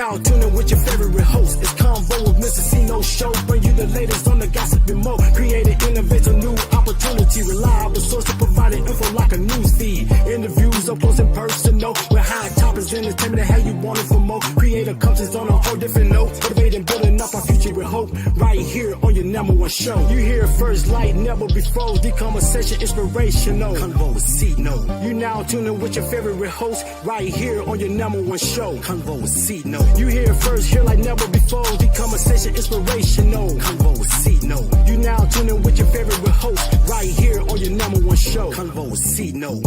now tuning with your favorite host. It's Convo with Mr. CINO Show. Bring you the latest on the gossip and more. Created innovative new opportunity. Reliable source to providing info like a news feed. Interviews up close and personal. With high topics, entertainment, how you want it for more. Creator comes on a whole different note. Motivating, building up our future with hope. Right here on your number one show. You hear it first, like never before. The conversation inspirational. Convo with CINO. You now tuning with your favorite host. Right here on your number one show. Convo with CINO. You hear it first, here like never before. The conversation inspirational. Convo with CINO. You now tuning with your favorite host. Right here on your number one show. Convo with CINO.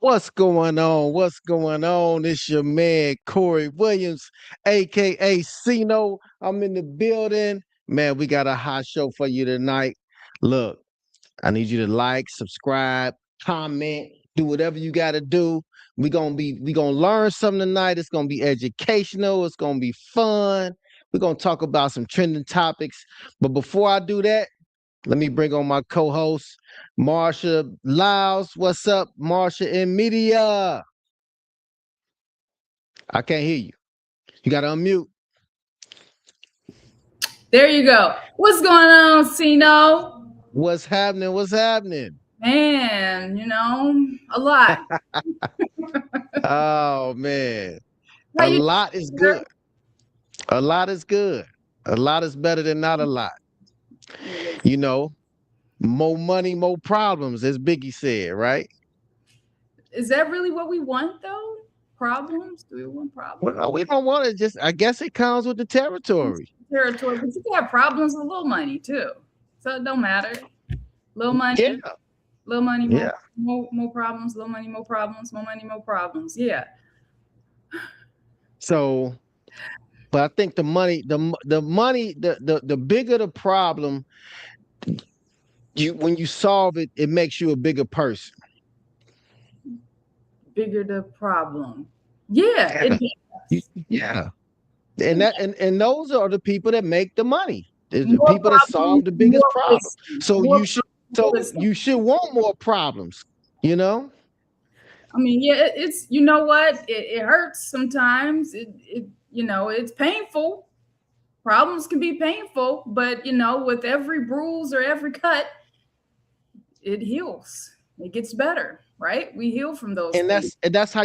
What's going on? What's going on? It's your man, Corey Williams, aka CINO. I'm in the building. Man, we got a hot show for you tonight. Look, I need you to like, subscribe, comment, do whatever you gotta do. We gonna learn something tonight. It's gonna be educational, it's gonna be fun. We're gonna talk about some trending topics. But before I do that, let me bring on my co-host, Marsha. Lyles. What's up, Marsha in media? I can't hear you. You got to unmute. There you go. What's going on, CINO? What's happening? What's happening? Man, a lot. Oh, man. A lot is good. A lot is good. A lot is better than not a lot. You know, more money, more problems, as Biggie said, right? Is that really what we want, though? Problems? Do we want problems? Well, we don't want it. I guess it comes with the territory. But you can have problems with little money, too. So it don't matter. Little money. Yeah. Little money, more problems. Little money, more problems. More money, more problems. Yeah. So, but I think the money, the bigger the problem, when you solve it, it makes you a bigger person. Bigger the problem. Yeah. Yeah. And those are the people that make the money. The people that solve the biggest problem. So you should want more problems, I mean, yeah, it's what? It hurts sometimes. It's painful. Problems can be painful, but with every bruise or every cut, it heals. It gets better, right? We heal from those. And that's how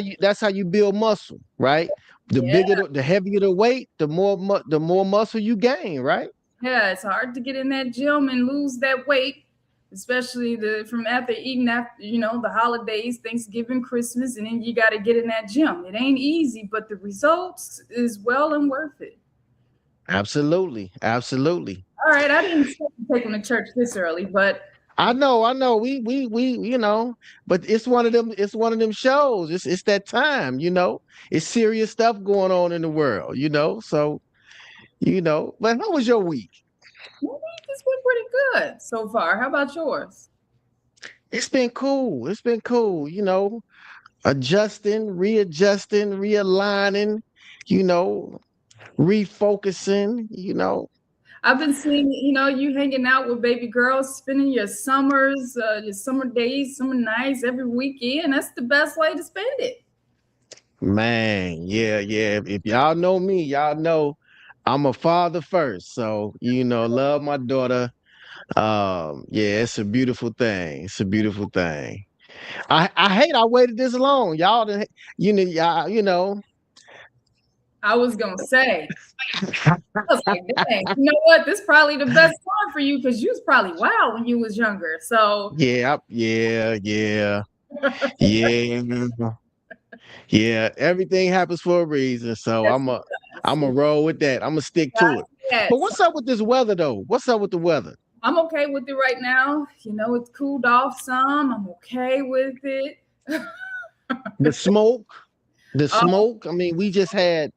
you build muscle, right? The heavier the weight, the more muscle you gain, right? Yeah, it's hard to get in that gym and lose that weight, especially from after eating the holidays, Thanksgiving, Christmas, and then you got to get in that gym. It ain't easy, but the results is well and worth it. Absolutely. All right, I didn't take them to church this early, but I know. We but it's one of them shows. It's that time, It's serious stuff going on in the world, So, but how was your week? My week has been pretty good so far. How about yours? It's been cool. Adjusting, readjusting, realigning, refocusing, I've been seeing, you hanging out with baby girls, spending your summers, your summer days, summer nights every weekend. That's the best way to spend it. Man, yeah. If y'all know me, y'all know I'm a father first. So, love my daughter. It's a beautiful thing. I hate I waited this long. Y'all, I was gonna say, I was like, dang, you know what? This is probably the best time for you because you was probably wild when you was younger. So yeah. Everything happens for a reason. So I'm a roll with that. I'm gonna stick to it. Yes. But what's up with this weather though? What's up with the weather? I'm okay with it right now. It's cooled off some. I'm okay with it. The smoke. I mean, we just had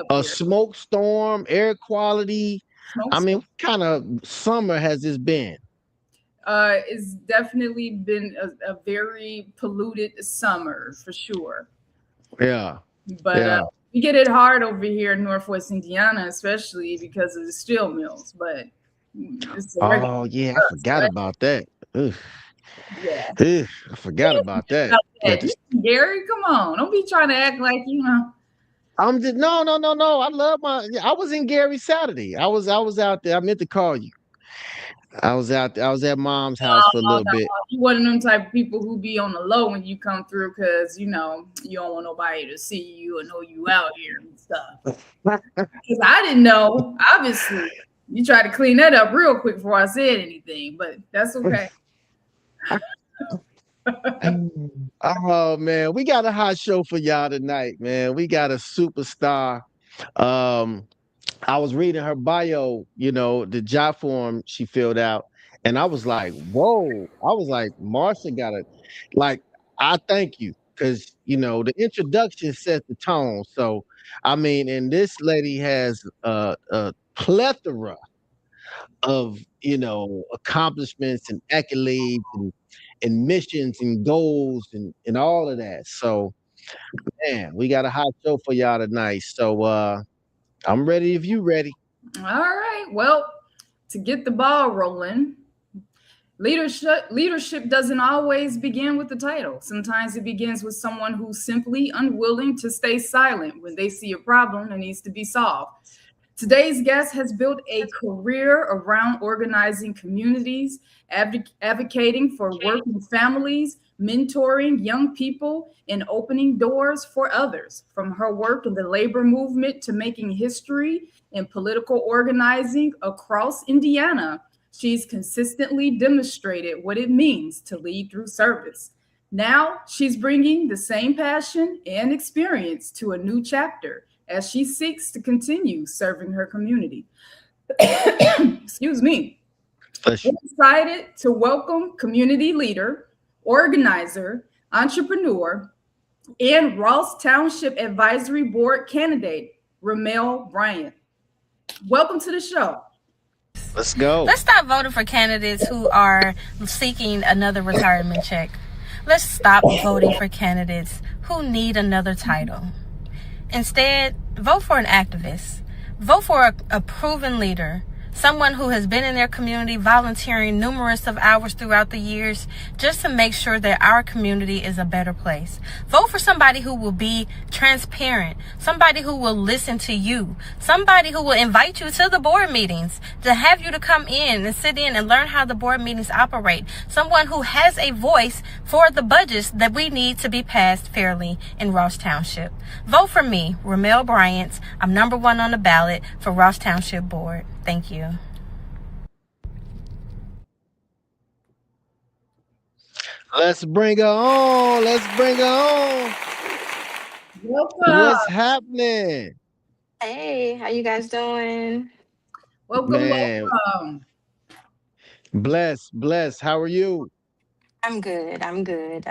a smoke storm, air quality. I mean, what kind of summer has this been? It's definitely been a very polluted summer for sure. Yeah. But we get it hard over here in Northwest Indiana, especially because of the steel mills. But it's a regular Oh yeah, I for us, forgot right? about that. Ugh, Yeah. ugh, I forgot about that. About Got that. this. Gary, come on. Don't be trying to act like you know. I'm just no, no, no, no. I love my. Yeah, I was in Gary Saturday. I was out there. I meant to call you. I was out there. I was at mom's house for a Oh, little no, bit. you one of them type of people who be on the low when you come through because you know you don't want nobody to see you and know you out here and stuff. Because I didn't know, obviously. You tried to clean that up real quick before I said anything, but that's okay. Oh man, we got a hot show for y'all tonight, man. We got a superstar. Um, I was reading her bio, the job form she filled out, and I was like, whoa. I was like, Marsha got it. Like, I thank you. Because, the introduction set the tone. So, I mean, and this lady has a plethora of, accomplishments and accolades and missions and goals and all of that. So, man, we got a hot show for y'all tonight. So, I'm ready if you ready. All right. Well, to get the ball rolling, leadership doesn't always begin with the title. Sometimes it begins with someone who's simply unwilling to stay silent when they see a problem that needs to be solved. Today's guest has built a career around organizing communities, advocating for working families, mentoring young people, and opening doors for others. From her work in the labor movement to making history in political organizing across Indiana, she's consistently demonstrated what it means to lead through service. Now she's bringing the same passion and experience to a new chapter as she seeks to continue serving her community. Excuse me. Bless We're you. excited to welcome community leader, organizer, entrepreneur, and Ross Township Advisory Board candidate, Remell Bryant. Welcome to the show. Let's go. Let's stop voting for candidates who are seeking another retirement check. Let's stop voting for candidates who need another title. Instead, vote for an activist. Vote for a proven leader, someone who has been in their community volunteering numerous of hours throughout the years just to make sure that our community is a better place. Vote for somebody who will be transparent, somebody who will listen to you, somebody who will invite you to the board meetings, to have you to come in and sit in and learn how the board meetings operate, someone who has a voice for the budgets that we need to be passed fairly in Ross Township. Vote for me, Remell Bryant. I'm number 1 on the ballot for Ross Township Board. Thank you. Let's bring her on. Let's bring her on. Welcome. What's happening? Hey, how you guys doing? Welcome, Man, welcome. bless, bless. How are you? I'm good. I'm good.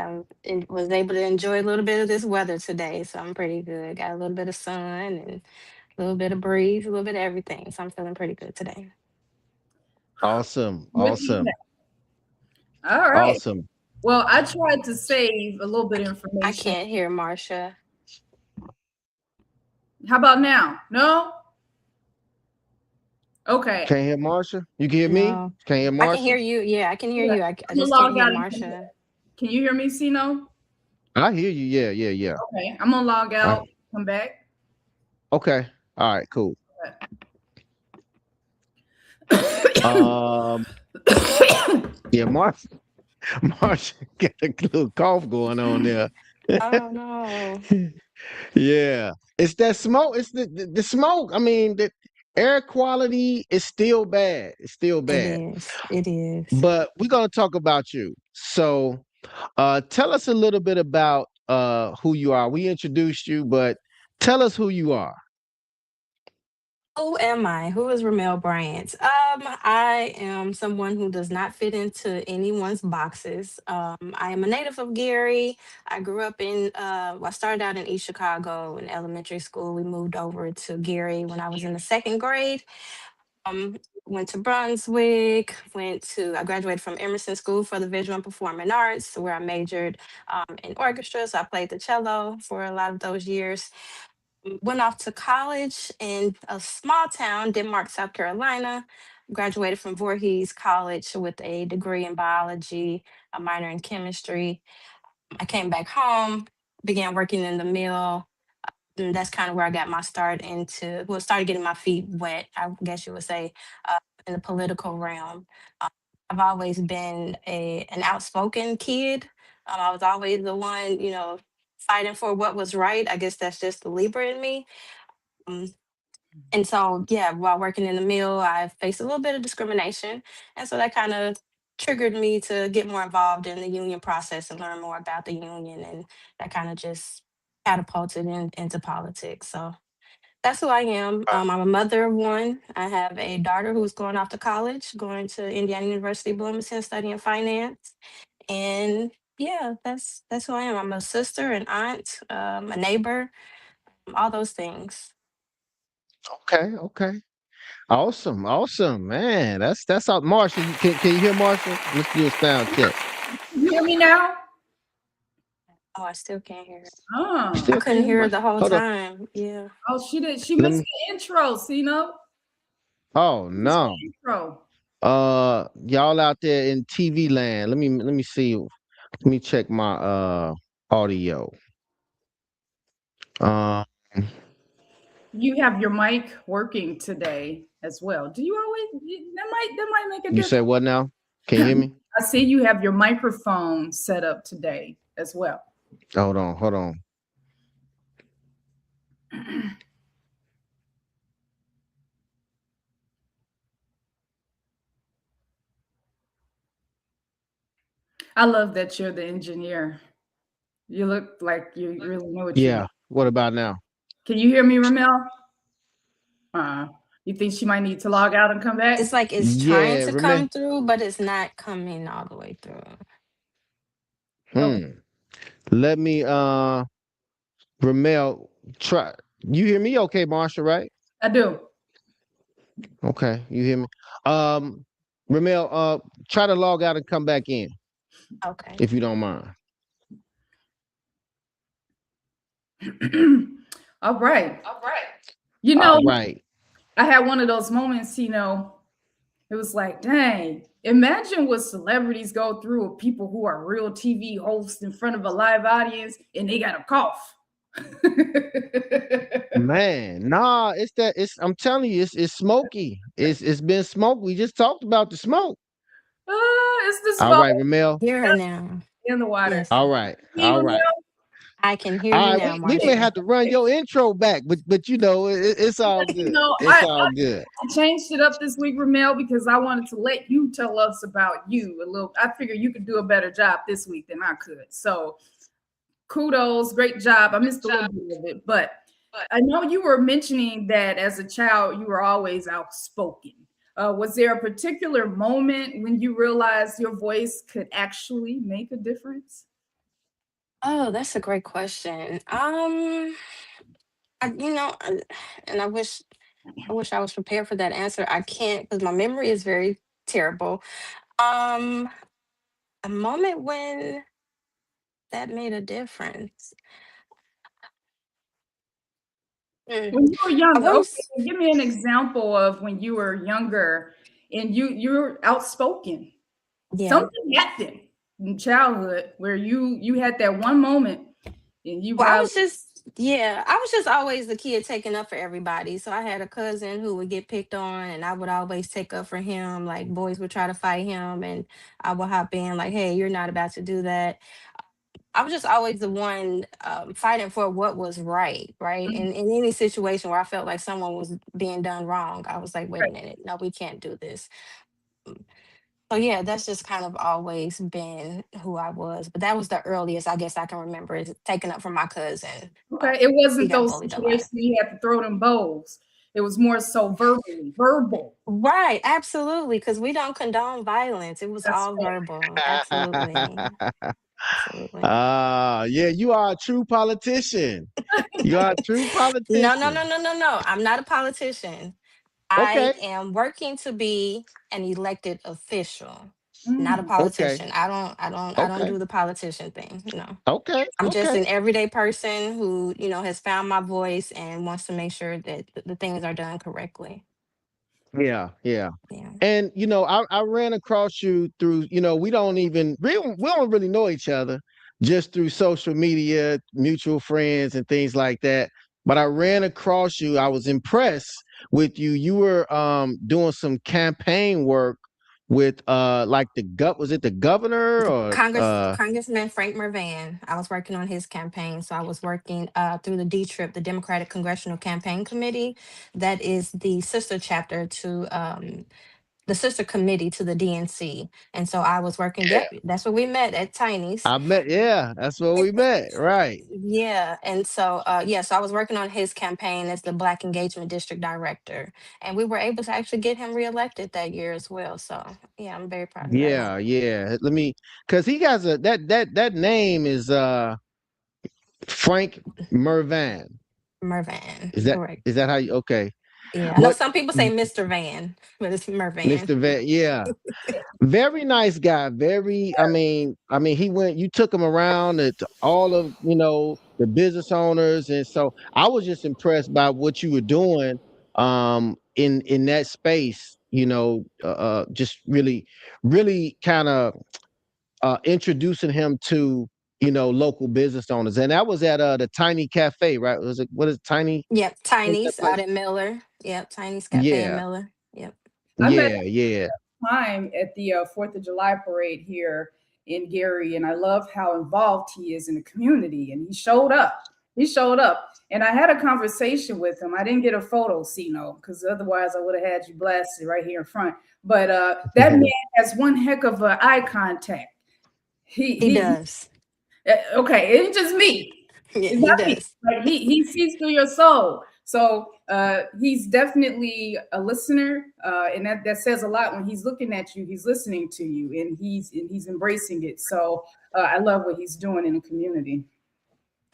Was able to enjoy a little bit of this weather today, so I'm pretty good. Got a little bit of sun and a little bit of breeze, a little bit of everything. So I'm feeling pretty good today. Awesome. With you Awesome. now. All right. Awesome. Well, I tried to save a little bit of information. I can't hear Marsha. How about now? No? Okay. Can't hear Marsha? You can hear me? No, Can't hear I can hear Marsha? you. Yeah, I can hear Yeah. you. I I'm gonna just can't log hear out and come back. Marsha. Can you hear me, CINO? I hear you. Yeah, yeah, yeah. Okay. I'm gonna log out, come back. Okay. All right, cool. Um, yeah, Marsha got a little cough going on there. Oh no. Yeah. It's that smoke. It's the smoke. I mean, the air quality is still bad. It's still It bad. is. It is. But we're gonna talk about you. So tell us a little bit about who you are. We introduced you, but tell us who you are. Who am I? Who is Remell Bryant? I am someone who does not fit into anyone's boxes. I am a native of Gary. I grew up I started out in East Chicago in elementary school. We moved over to Gary when I was in the second grade. Um, Went to Brunswick, I graduated from Emerson School for the Visual and Performing Arts, where I majored in orchestra. So I played the cello for a lot of those years. Went off to college in a small town, Denmark, South Carolina. Graduated from Voorhees College with a degree in biology, a minor in chemistry. I came back home, began working in the mill. And that's kind of where I got my start into, well, started getting my feet wet, I guess you would say, in the political realm. Uh, I've always been an outspoken kid. I was always the one, fighting for what was right. I guess that's just the Libra in me. Um, and so, yeah, while working in the mill, I faced a little bit of discrimination. And so that kind of triggered me to get more involved in the union process and learn more about the union. And that kind of just catapulted into politics. So that's who I am. I'm a mother of one. I have a daughter who's going off to college, going to Indiana University Bloomington, studying finance. And yeah, that's who I am. I'm a sister, an aunt, a neighbor, all those things. Okay. Awesome, man. That's all. Marsha, can you hear Marsha? Let's do a sound check. You hear me now? Oh, I still can't hear her. Oh, Still I couldn't can hear her Marsha? the whole Hold on. time. Yeah. oh, she did. She Let missed me. the intro, CINO. Oh Missed no. the intro. Y'all out there in TV land. Let me see. Let me check my audio. Uh, You have your mic working today as well. Do you always? That might make a you say difference. what now? Can you hear me? I see you have your microphone set up today as well. Hold on. I love that you're the engineer. You look like you really know what you're Yeah. doing. What about now? Can you hear me, Remell? You think she might need to log out and come back? It's like it's trying Yeah, to remember. come through, but it's not coming all the way through. Okay. Let me Remel try. You hear me okay, Marsha, right? I do. Okay, you hear me. Remel, try to log out and come back in Okay. if you don't mind. All right. All right. I had one of those moments, it was like, dang, imagine what celebrities go through with people who are real TV hosts in front of a live audience and they got a cough. Man, nah, I'm telling you, it's smoky. It's been smoked. We just talked about the smoke. It's the All smoke right, Remel. Hear her now. in the water. Yes. All right. See, Remell? I can hear All you right, now, we may Marsha. have to run your intro back, but it's all good. It's all good. I changed it up this week, Remell, because I wanted to let you tell us about you a little. I figured you could do a better job this week than I could. So kudos, great job. I missed a little bit of it, but I know you were mentioning that as a child, you were always outspoken. Was there a particular moment when you realized your voice could actually make a difference? Oh, that's a great question. And I wish I was prepared for that answer. I can't because my memory is very terrible. Um, a moment when that made a difference. Mm, When you were I younger, wouldn't. okay, give me an example of when you were younger and you're outspoken. Yeah. Something happened in childhood where you had that one moment and you Well, probably I was just always the kid taking up for everybody. So I had a cousin who would get picked on, and I would always take up for him. Like boys would try to fight him, and I would hop in, like, "Hey, you're not about to do that." I was just always the one fighting for what was right, right? And in any situation where I felt like someone was being done wrong, I was like, "Wait a minute, no, we can't do this." So yeah, that's just kind of always been who I was. But that was the earliest I guess I can remember is taking up for my cousin. okay. It He wasn't got those bullied a lot. situations where you had to throw them bowls. It was more so verbal. Right, absolutely. Because we don't condone violence. It was That's all fair. verbal. Absolutely. Absolutely. Yeah, you are a true politician. You are a true No, no, politician. no, no, no, no. I'm not a politician. I Okay. am working to be an elected official. Not a Okay. politician. I don't Okay. do the politician thing. Okay. I'm just Okay. an everyday person who, has found my voice and wants to make sure that the things are done correctly. Yeah. Yeah. Yeah. And I ran across you through, we don't really know each other, just through social media, mutual friends and things like that. But I ran across you. I was impressed with you. You were doing some campaign work with like was it the governor or Congressman Frank Mervan. I was working on his campaign. So I was working through the D-Trip, the Democratic Congressional Campaign Committee. That is the sister chapter to the sister committee to the DNC. And so I was working, yep, that's where we met at Tiny's. yeah, that's where we met. Right. Yeah. And so, so I was working on his campaign as the Black Engagement District Director. And we were able to actually get him reelected that year as well. So, yeah, I'm very proud of that Yeah, moment. yeah. Cause he has that name is Frank Mervan. Mervan, Is that correct. is that how you okay. Yeah. I know But some people say Mr. Van, but it's Mervan. Mr. Van, yeah. Very nice guy. Very, I mean, you took him around to all of, the business owners. And so I was just impressed by what you were doing in that space, just really, really kind of introducing him to, local business owners. And that was at the Tiny Cafe, right? What is it, Tiny? Yep. What's that Tiny's out place? at Miller. Yep. Tiny's Cafe in Yeah, Miller. Yep. I met yeah, yeah. time at the 4th of July parade here in Gary, and I love how involved he is in the community. And he showed up. He showed up, and I had a conversation with him. I didn't get a photo, CINO, because otherwise I would have had you blasted right here in front. But that man has one heck of eye contact. He He does. okay, it ain't just me. Yeah, It's he not me. does. Like he sees through your soul. So he's definitely a listener, and that says a lot. When he's looking at you, he's listening to you, and he's embracing it. So I love what he's doing in the community.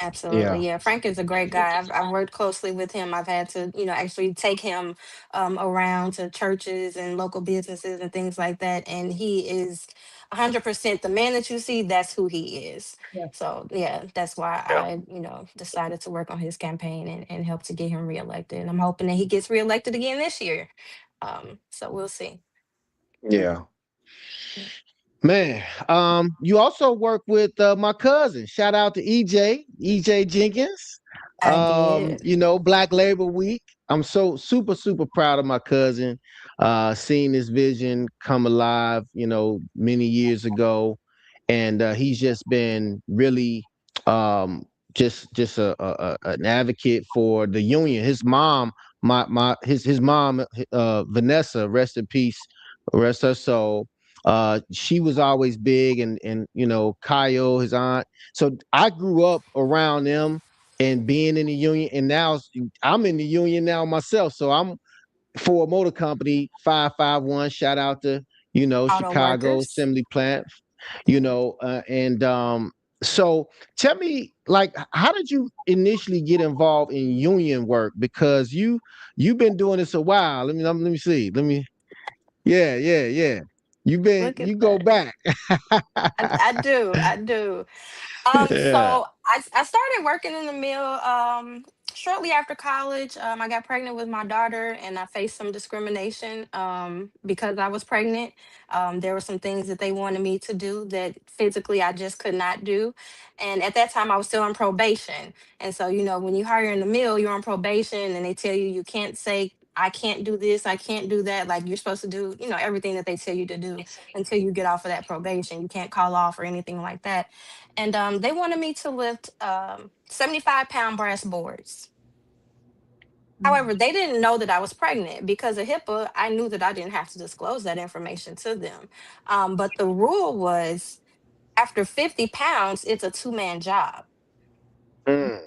Absolutely. Yeah. Yeah. Frank is a great guy. I've worked closely with him. I've had to, actually take him around to churches and local businesses and things like that. And he is 100% the man that you see, that's who he is. Yeah. So, yeah, that's why I, decided to work on his campaign and help to get him reelected. And I'm hoping that he gets reelected again this year. So we'll see. Yeah. Man, you also work with my cousin. Shout out to EJ Jenkins. I did. Black Labor Week. I'm so super, super proud of my cousin. Seeing this vision come alive, many years ago. And he's just been really just an advocate for the union. His mom, his mom, Vanessa, rest in peace, rest her soul. She was always big, and Kyle, his aunt. So I grew up around them and being in the union, and now I'm in the union now myself. So I'm for a motor company, 551. Shout out to Auto Chicago workers. assembly plant. And so tell me, like, how did you initially get involved in union work? Because you've been doing this a while. Let me see. Yeah, yeah, yeah. Look at You go that. back. I do. I do. Yeah. So I started working in the mill shortly after college. I got pregnant with my daughter, and I faced some discrimination because I was pregnant. There were some things that they wanted me to do that physically I just could not do. And at that time, I was still on probation. And so, when you hire in the mill, you're on probation, and they tell you can't say, I can't do this, I can't do that. Like you're supposed to do, everything that they tell you to do until you get off of that probation. You can't call off or anything like that. And they wanted me to lift 75-pound brass boards. However, they didn't know that I was pregnant because of HIPAA. I knew that I didn't have to disclose that information to them. But the rule was after 50 pounds, it's a two-man job. Mm,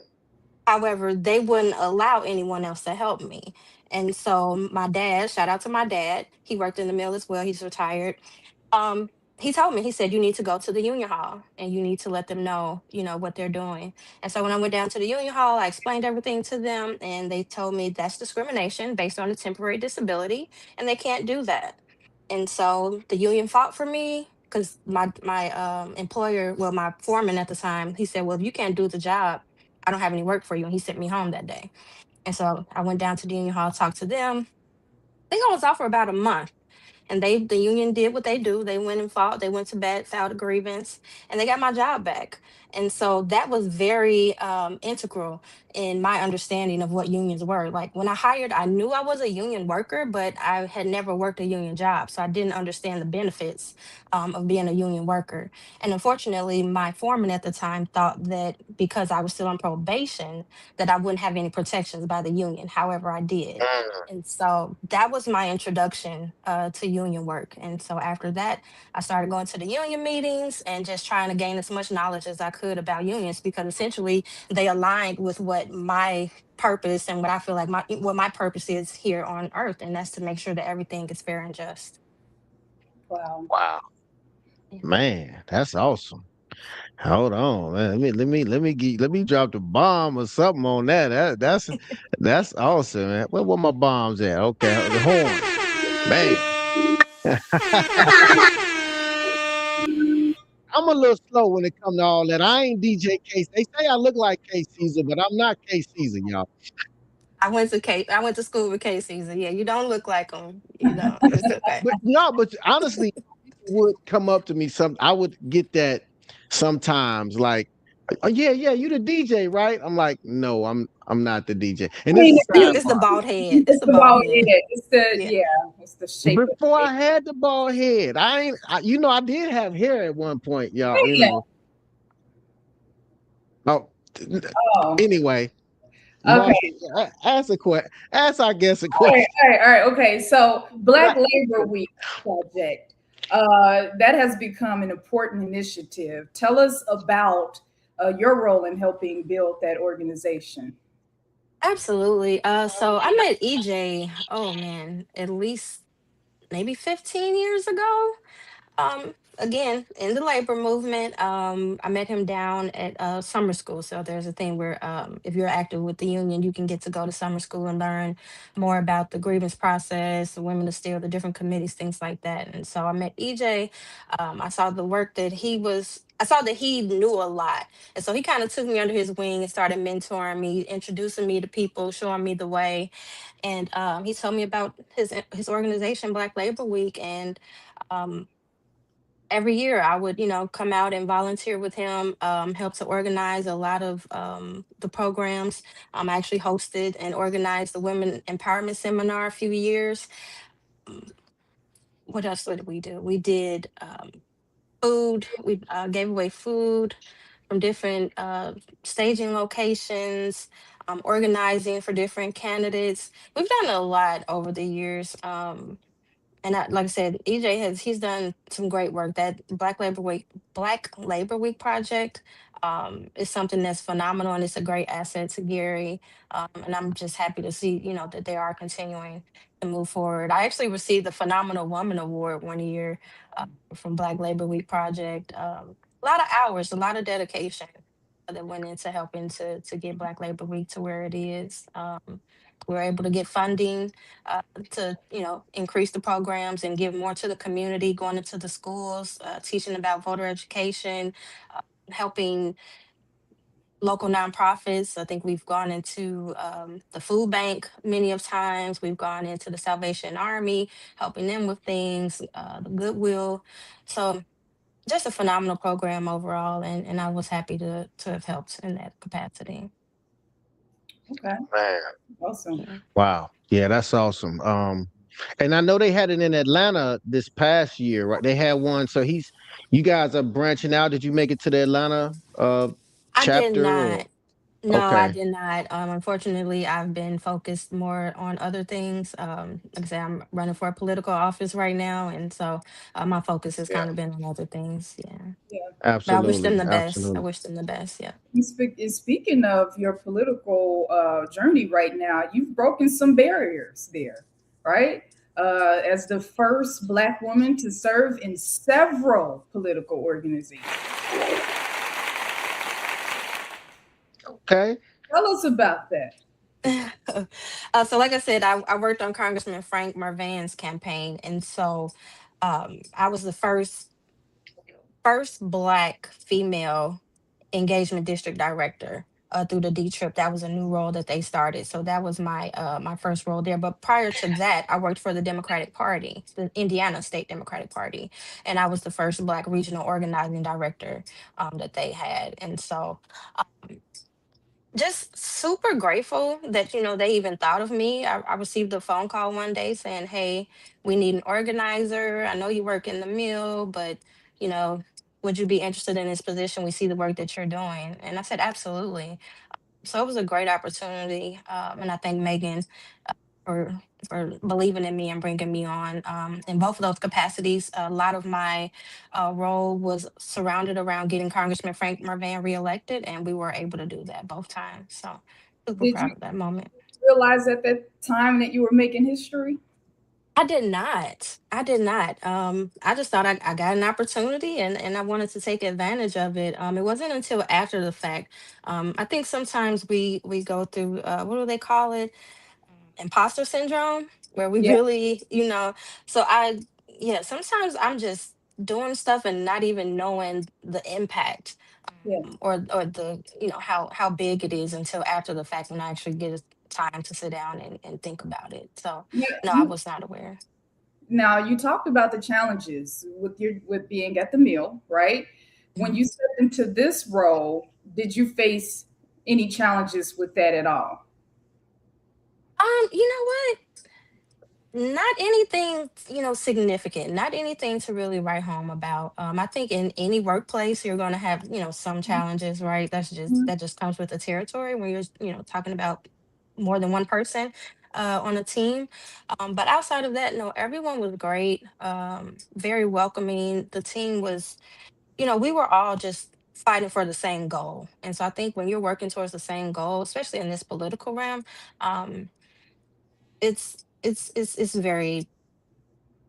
However, they wouldn't allow anyone else to help me. And so my dad, shout out to my dad, he worked in the mill as well. He's retired. Um, he told me, he said, you need to go to the union hall and you need to let them know, what they're doing. And so when I went down to the union hall, I explained everything to them and they told me that's discrimination based on a temporary disability and they can't do that. And so the union fought for me. because my employer, well, my foreman at the time, he said, well, if you can't do the job, I don't have any work for you. And he sent me home that day. And so I went down to the union hall, talked to them. I think I was off for about a month. And the union did what they do. They went and fought. They went to bat, filed a grievance, and they got my job back. And so that was very integral in my understanding of what unions were. Like when I hired, I knew I was a union worker, but I had never worked a union job, so I didn't understand the benefits of being a union worker. And unfortunately, my foreman at the time thought that because I was still on probation, that I wouldn't have any protections by the union. However, I did. And so that was my introduction to union work. And so after that, I started going to the union meetings and just trying to gain as much knowledge as I could about unions, because essentially they aligned with what my purpose and what I feel like my purpose is here on earth, and that's to make sure that everything is fair and just. Wow. Wow, Yeah. man, that's awesome. Hold on, man. Let me drop the bomb or something on that. That's awesome, man. Where my bombs at? Okay, the horn, man. I'm a little slow when it comes to all that. I ain't DJ Case. They say I look like K Caesar, but I'm not K Caesar, y'all. I went to school with K Caesar. Yeah, you don't look like him. You don't. It's okay. But no, but honestly, people would come up to me. I would get that sometimes, like, oh yeah, yeah, you the DJ, right? I'm like, no, I'm not the DJ. I And this mean, is It's the sidebar. bald head. It's it's the the bald bald head. head. It's the Yeah. it's the shape of Before the I had the bald head, I did have hair at one point, y'all. head. Oh, Oh, anyway, okay. Marsha, ask a question. Ask our guest a All right, question. all right, all right. Okay, so Black Right. Labor Week project that has become an important initiative. Tell us about your role in helping build that organization. Absolutely. So I met EJ, oh man, at least maybe 15 years ago. Again, in the labor movement, I met him down at summer school. So there's a thing where if you're active with the union, you can get to go to summer school and learn more about the grievance process, the women to steal, the different committees, things like that. And so I met EJ. I saw the work that I saw that he knew a lot. And so he kind of took me under his wing and started mentoring me, introducing me to people, showing me the way. And he told me about his organization, Black Labor Week. And um, every year I would, come out and volunteer with him, help to organize a lot of the programs. I actually hosted and organized the Women Empowerment Seminar a few years. Um, What else did we do? We did food. We gave away food from different staging locations, organizing for different candidates. We've done a lot over the years. And like I said, he's done some great work. That Black Labor Week project is something that's phenomenal, and it's a great asset to Gary. And I'm just happy to see, that they are continuing to move forward. I actually received the Phenomenal Woman Award one year from Black Labor Week project. A lot of hours, a lot of dedication that went into helping to get Black Labor Week to where it is. We were able to get funding to increase the programs and give more to the community, going into the schools, teaching about voter education, helping local nonprofits. I think we've gone into the food bank many of times. We've gone into the Salvation Army, helping them with things, the Goodwill. So just a phenomenal program overall, and I was happy to have helped in that capacity. Okay, Man. awesome. Yeah. Wow. Yeah, that's awesome. And I know they had it in Atlanta this past year, right? They had one. So you guys are branching out. Did you make it to the Atlanta I did chapter or not. No, I okay. did not. Unfortunately, I've been focused more on other things. Like I said, I'm running for a political office right now, and so my focus has Yeah. kind of been on other things. Yeah, Yeah. but I wish them Absolutely. the best. I Absolutely. wish them the best. Yeah. Speaking of your political journey right now, you've broken some barriers there, right? As the first Black woman to serve in several political organizations. Okay. Tell us about that. So, like I said, I worked on Congressman Frank Marvan's campaign, and so I was the first first Black female engagement district director through the D Trip. That was a new role that they started. So that was my first role there. But prior to that, I worked for the Democratic Party, the Indiana State Democratic Party, and I was the first Black regional organizing director that they had. And so just super grateful that they even thought of me. I received a phone call one day saying, "Hey, we need an organizer. I know you work in the mill, but you know would you be interested in this position? We see the work that you're doing." And I said, "Absolutely." So it was a great opportunity, and I thank Megan for believing in me and bringing me on in both of those capacities. A lot of my role was surrounded around getting Congressman Frank Mervan reelected, and we were able to do that both times. So super Did you proud of that moment. realize at that time that you were making history? I did not. I did not. I just thought I got an opportunity, and I wanted to take advantage of it. It wasn't until after the fact. I think sometimes we go through what do they call it? Imposter syndrome, where we Yeah, really, so yeah, sometimes I'm just doing stuff and not even knowing the impact, yeah. or the, how big it is until after the fact when I actually get time to sit down and think about it. So Yeah, no, I was not aware. now you talked about the challenges with being at the mill, right? When Mhm. you stepped into this role, did you face any challenges with that at all? You know what? Not anything, significant. Not anything to really write home about. I think in any workplace you're going to have, some challenges, right? Mhm. That just comes with the territory when you're, talking about more than one person on a team. But outside of that, no, everyone was great. Very welcoming. The team was, we were all just fighting for the same goal. And so I think when you're working towards the same goal, especially in this political realm, um, it's very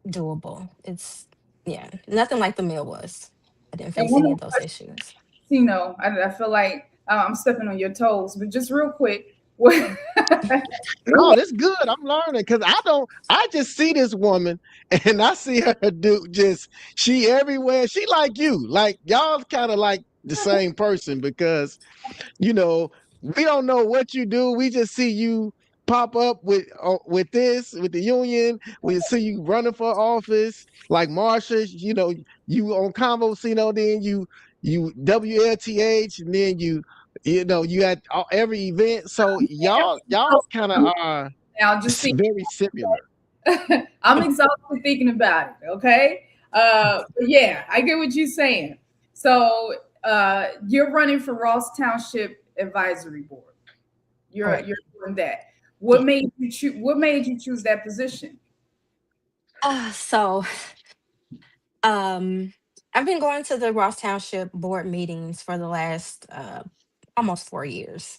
doable. It's yeah, nothing like the meal was. I didn't And face one any more of those question, issues. I feel like I'm stepping on your toes, but just real quick, what? No, that's good. I'm learning because I just see this woman and I see her do just, she everywhere. She like you. Like y'all kind of like the same person because you know, we don't know what you do. We just see you pop up with this, with the union. We see you running for office, like Marsha. You on Convo, CINO, then you WLTH, and then you at every event. So y'all kind of are Now, just think. very similar. I'm exhausted thinking about it. Okay. But yeah, I get what you're saying. So you're running for Ross Township Advisory Board. You're Correct. you're doing that. Yeah. What made you choose that position? So um I've been going to the Ross Township board meetings for the last almost 4 years.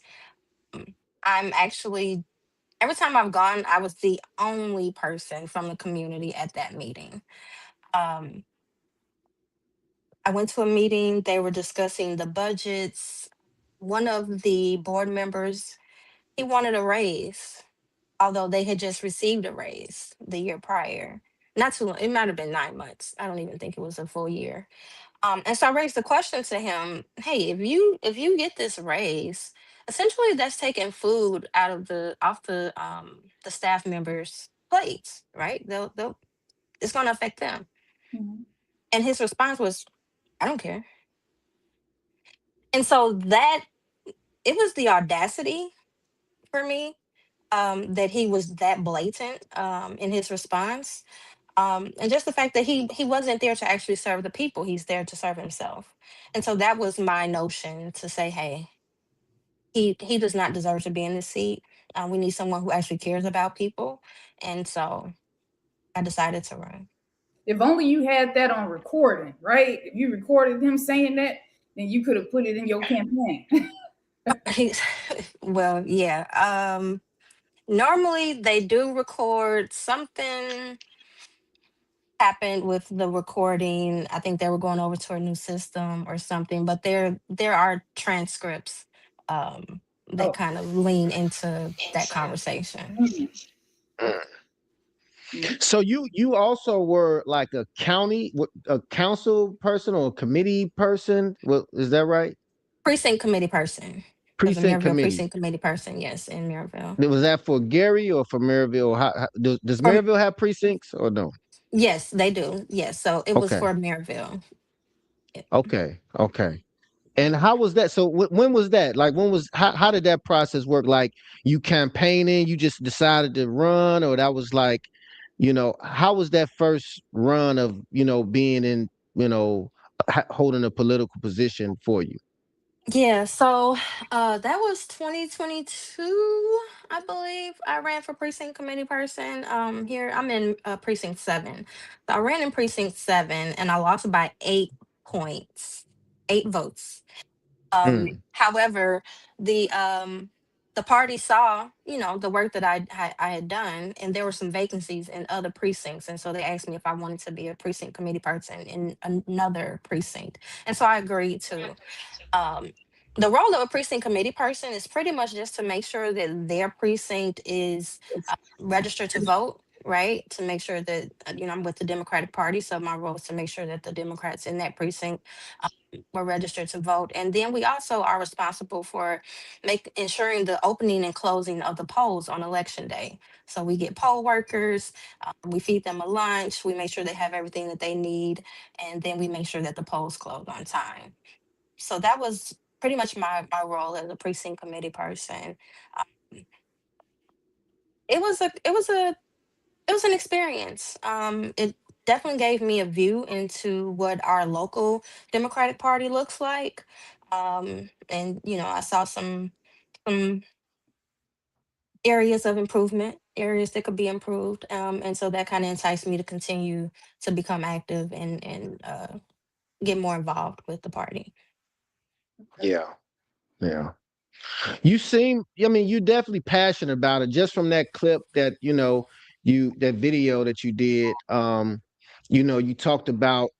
Um, I'm actually every time I've gone, I was the only person from the community at that meeting. Um, I went to a meeting, they were discussing the budgets. One of the board members, he wanted a raise, although they had just received a raise the year prior. Not too long, it might have been 9 months. I don't even think it was a full year. And so I raised the question to him, hey, if you get this raise, essentially that's taking food out of the staff members' plates, right? They'll it's gonna affect them. Mhm. And his response was, I don't care. And so that it was the audacity for me, that he was that blatant in his response, and just the fact that he wasn't there to actually serve the people; he's there to serve himself. And so that was my notion to say, hey, he does not deserve to be in this seat. We need someone who actually cares about people, and so I decided to run. If only you had that on recording, right? If you recorded him saying that, then you could have put it in your campaign. He's well, yeah. Normally they do record something happened with the recording. I think they were going over to a new system or something, but there are transcripts that Oh, kind of lean into that conversation. mm. Mm. So you also were like a council person or a committee person. Well, is that right? Precinct committee person. As a Precinct Maryville committee. precinct committee person, yes, in Maryville. Was that for Gary or for Maryville? Does From Maryville have precincts or no? yes, they do. Yes, so it was Okay, for Maryville. Yeah. okay. And how was that? So when was that? Like how did that process work? Like you campaigning, you just decided to run, or that was like, how was that first run of, being in, holding a political position for you? Yeah, so that was 2022, I believe. I ran for precinct committee person. Here I'm in precinct 7. So I ran in precinct 7 and I lost by 8 points, 8 votes. Mm, However, the party saw, the work that I had done, and there were some vacancies in other precincts, and so they asked me if I wanted to be a precinct committee person in another precinct, and so I agreed to. Um, the role of a precinct committee person is pretty much just to make sure that their precinct is registered to vote, right? To make sure that, I'm with the Democratic Party. So my role is to make sure that the Democrats in that precinct were registered to vote. And then we also are responsible for ensuring the opening and closing of the polls on election day. So we get poll workers, we feed them a lunch, we make sure they have everything that they need, and then we make sure that the polls close on time. So that was pretty much my role as a precinct committee person. Um, it was an experience. It definitely gave me a view into what our local Democratic Party looks like. And I saw some areas of improvement, areas that could be improved. And so that kind of enticed me to continue to become active and get more involved with the party. yeah, yeah. You definitely passionate about it just from that clip that, that video that you did. You talked about,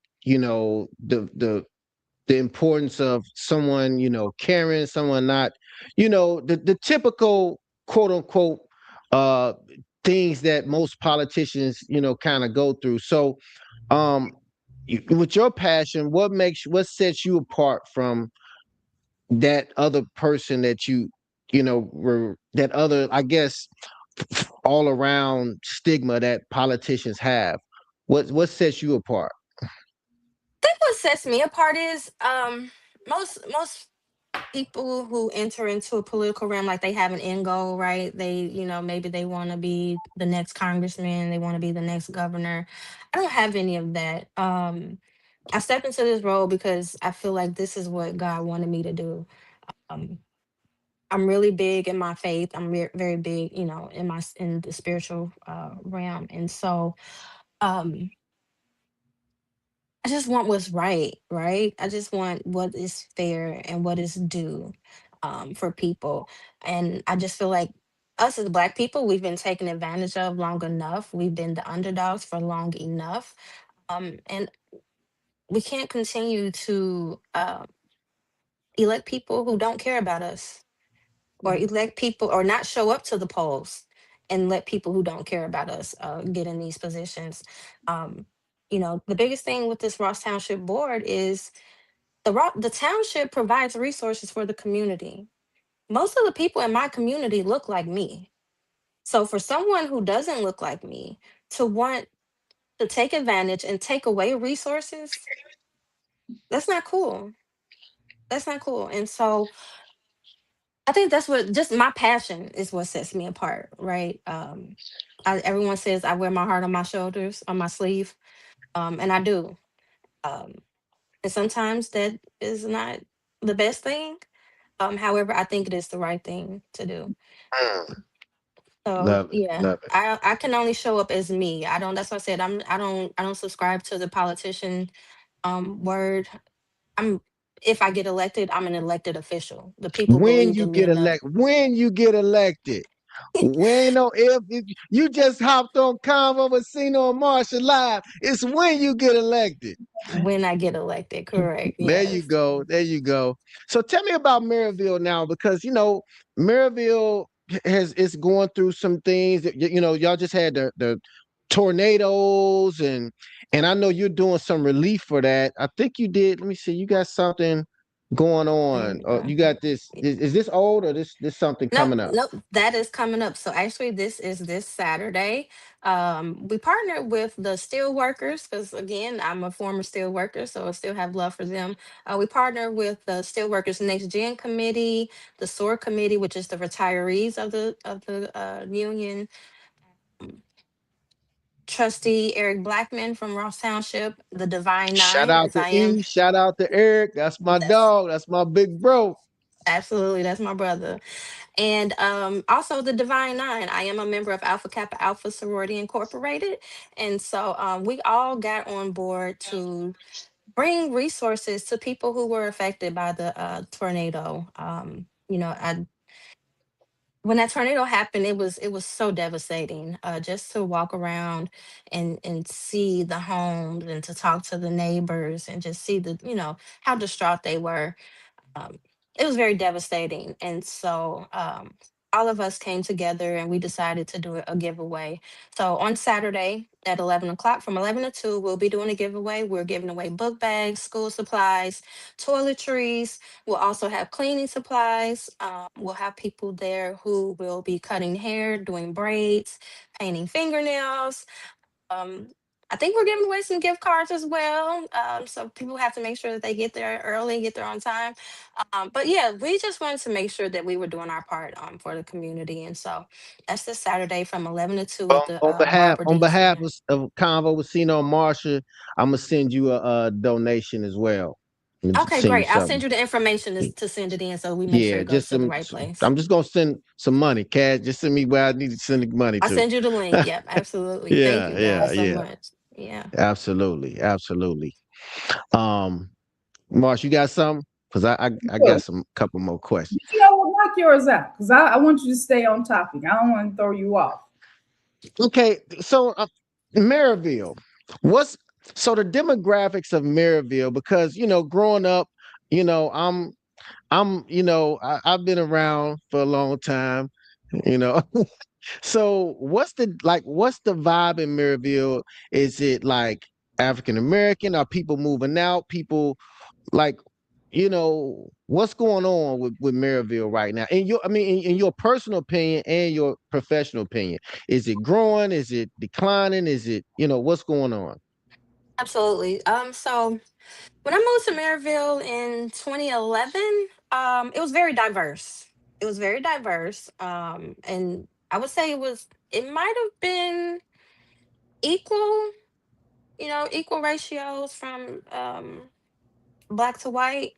the importance of someone, caring, someone not, the typical quote unquote uh things that most politicians, kind of go through. So with your passion, what sets you apart from that other person that were that other, I guess, all around stigma that politicians have? What sets you apart? I think what sets me apart is most people who enter into a political realm, like, they have an end goal, right? They, maybe they want to be the next congressman, they want to be the next governor. I don't have any of that. I stepped into this role because I feel like this is what God wanted me to do. um I'm really big in my faith. I'm very big, in the spiritual realm, and so um I just want what's right, right? I just want what is fair and what is due, for people. And I just feel like us as Black people, we've been taken advantage of long enough. We've been the underdogs for long enough. And we can't continue to elect people who don't care about us, or elect people, or not show up to the polls and let people who don't care about us get in these positions. Um, the biggest thing with this Ross Township board is the township provides resources for the community. Most of the people in my community look like me. So for someone who doesn't look like me to want to take advantage and take away resources, that's not cool. That's not cool. And so I think that's what, just my passion is what sets me apart, right? Everyone says I wear my heart on my shoulders, on my sleeve, and I do. Um, and sometimes that is not the best thing. However, I think it is the right thing to do. Mm, So love it, yeah, love it. I can only show up as me. I don't. That's what I said. I don't subscribe to the politician word. I'm If I get elected, I'm an elected official. The people believed in me enough. When you get elected, when no if you just hopped on Convo with CINO and Marsha live, it's when you get elected. When I get elected, correct? There you Yes. go. There you go. So tell me about Maryville now, because Maryville is going through some things that, y'all just had the tornadoes and I know you're doing some relief for that. I think you did. Let me see. You got something going There on. we go. You got this. Is this old or this something Nope, coming up? nope, that is coming up. So actually, this is this Saturday. We partnered with the steel workers because again, I'm a former steel worker, so I still have love for them. We partnered with the steel workers next gen committee, the SOAR committee, which is the retirees of the union. um, Trustee Eric Blackman from Ross Township, the Divine Shout Nine, out as to I am. E. Shout out to Eric. That's my That's dog. That's my big bro. absolutely that's my brother. And also the Divine Nine. I am a member of Alpha Kappa Alpha Sorority Incorporated. And so we all got on board to bring resources to people who were affected by the tornado. When that tornado happened, it was so devastating. Just to walk around and see the homes and to talk to the neighbors and just see how distraught they were. um, it was very devastating. And so all of us came together and we decided to do a giveaway. So on Saturday at 11 o'clock, from 11 to 2, we'll be doing a giveaway. We're giving away book bags, school supplies, toiletries. We'll also have cleaning supplies. We'll have people there who will be cutting hair, doing braids, painting fingernails. um, I think we're giving away some gift cards as well. So people have to make sure that they get there early, get there on time. But yeah, we just wanted to make sure that we were doing our part for the community. And so that's this Saturday from 11 to 2 at the On behalf Barbara on Dean behalf Center. of Convo with CINO and Marsha, I'm gonna send you a donation as well. I'm gonna Okay, send you great. I'll send something. you the information to send it in so we make sure Yeah, it goes just to the some. right place. I'm just gonna send some money, cash. Just send me where I need to send the money I'll to. send you the link. Yep, absolutely. Thank Yeah, you yeah, guys so yeah. much. Yeah. Absolutely, absolutely. Um, Marsh, you got something? Because I got Good. some couple more questions. You know what? Knock yours out because I want you to stay on topic. I don't want to throw you off. Okay, so Maryville, what's so the demographics of Maryville? Because growing up, you know, I'm I've been around for a long time, you know. So what's the vibe in Maryville? Is it like African American? Are people moving out? People like what's going on with Maryville right now? In your personal opinion and your professional opinion, is it growing? Is it declining? Is it what's going on? Absolutely. So when I moved to Maryville in 2011, it was very diverse. It was very diverse. And I would say it might have been equal, equal ratios from black to white.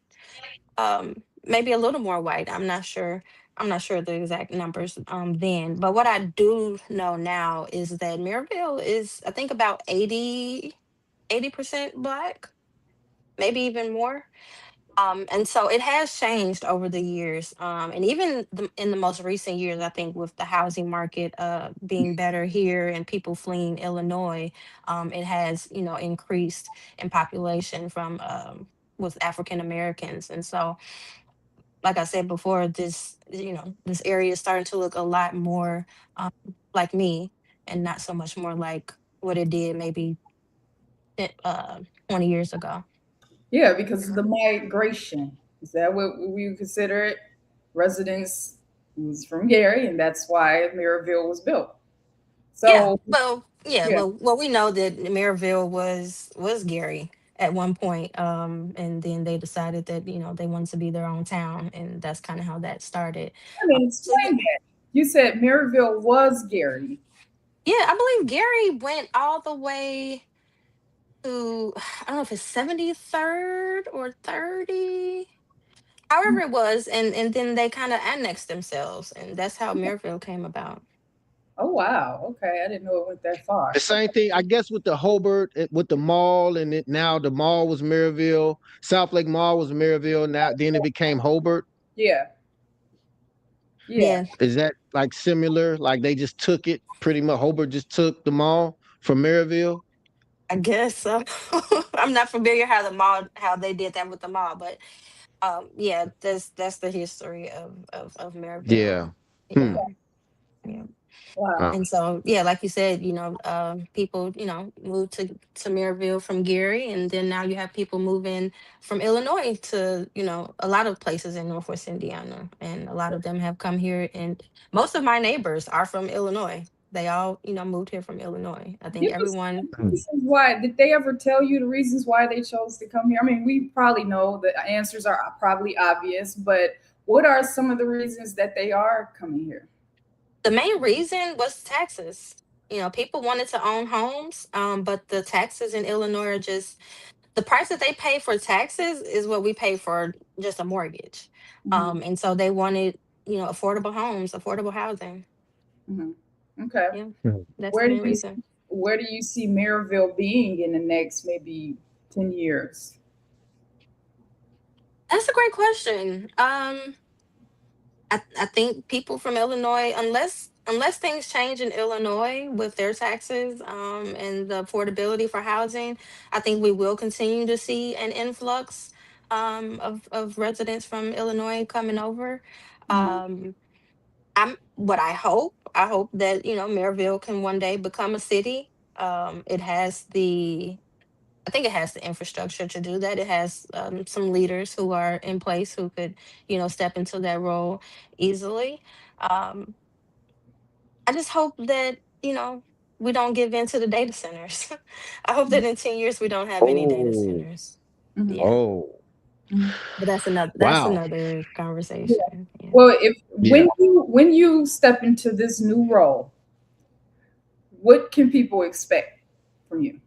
Maybe a little more white. I'm not sure. I'm not sure the exact numbers then. But what I do know now is that Maryville is, I think, about 80% black, maybe even more. And so it has changed over the years. And even in the most recent years, I think with the housing market being better here and people fleeing Illinois, it has, increased in population from with African Americans. And so, like I said before, this area is starting to look a lot more um, like me and not so much more like what it did maybe uh, 20 years ago. Yeah, because of the migration. Is that what we would consider it? Residents was from Gary, and that's why Maryville was built. Yeah, So well, yeah, yeah, well, we know that Maryville was Gary at one point, and then they decided that they wanted to be their own town, and that's kind of how that started. I mean, So yeah, explain that. You said Maryville was Gary. yeah, I believe Gary went all the way to I don't know if it's 73rd or 30, however it was, and then they kind of annexed themselves, and that's how Maryville came about. Oh wow, okay, I didn't know it went that far. The same thing, I guess, with the Hobart, with the mall, and now the mall was Maryville. South Lake Mall was Maryville. Now then it became Hobart. Yeah, yeah. Yeah, Is that like similar? Like they just took it pretty much. Hobart just took the mall from Maryville. I guess so. I'm not familiar how they did that with the mall, but yeah, that's the history of Maryville. Yeah. Hmm. Yeah. Yeah. Wow. And so, yeah, like you said, people, move to Maryville from Gary, and then now you have people moving from Illinois to, a lot of places in Northwest Indiana, and a lot of them have come here. And most of my neighbors are from Illinois. They all, moved here from Illinois. I think Give us everyone. some reasons why. Did they ever tell you the reasons why they chose to come here? I mean, we probably know the answers are probably obvious, but what are some of the reasons that they are coming here? The main reason was taxes. People wanted to own homes, but the taxes in Illinois are just the price that they pay for taxes is what we pay for just a mortgage. Hmm. And so they wanted, affordable homes, affordable housing. Hmm. Okay. Yeah, Mm. that's the Where do main you reason. where do you see Maryville being in the next maybe 10 years? That's a great question. I think people from Illinois, unless things change in Illinois with their taxes, and the affordability for housing, I think we will continue to see an influx, of residents from Illinois coming over. Mhm. Um, I hope that, Maryville can one day become a city. It has the I think it has the infrastructure to do that. It has, some leaders who are in place who could, step into that role easily. Um, I just hope that, we don't give in to the data centers. I hope that in 10 years we don't have any data Oh, centers. Mhm. Yeah. oh, Mhm. But that's wow. another Yeah. conversation. Yeah. Well, if Yeah. when you step into this new role, what can people expect from you?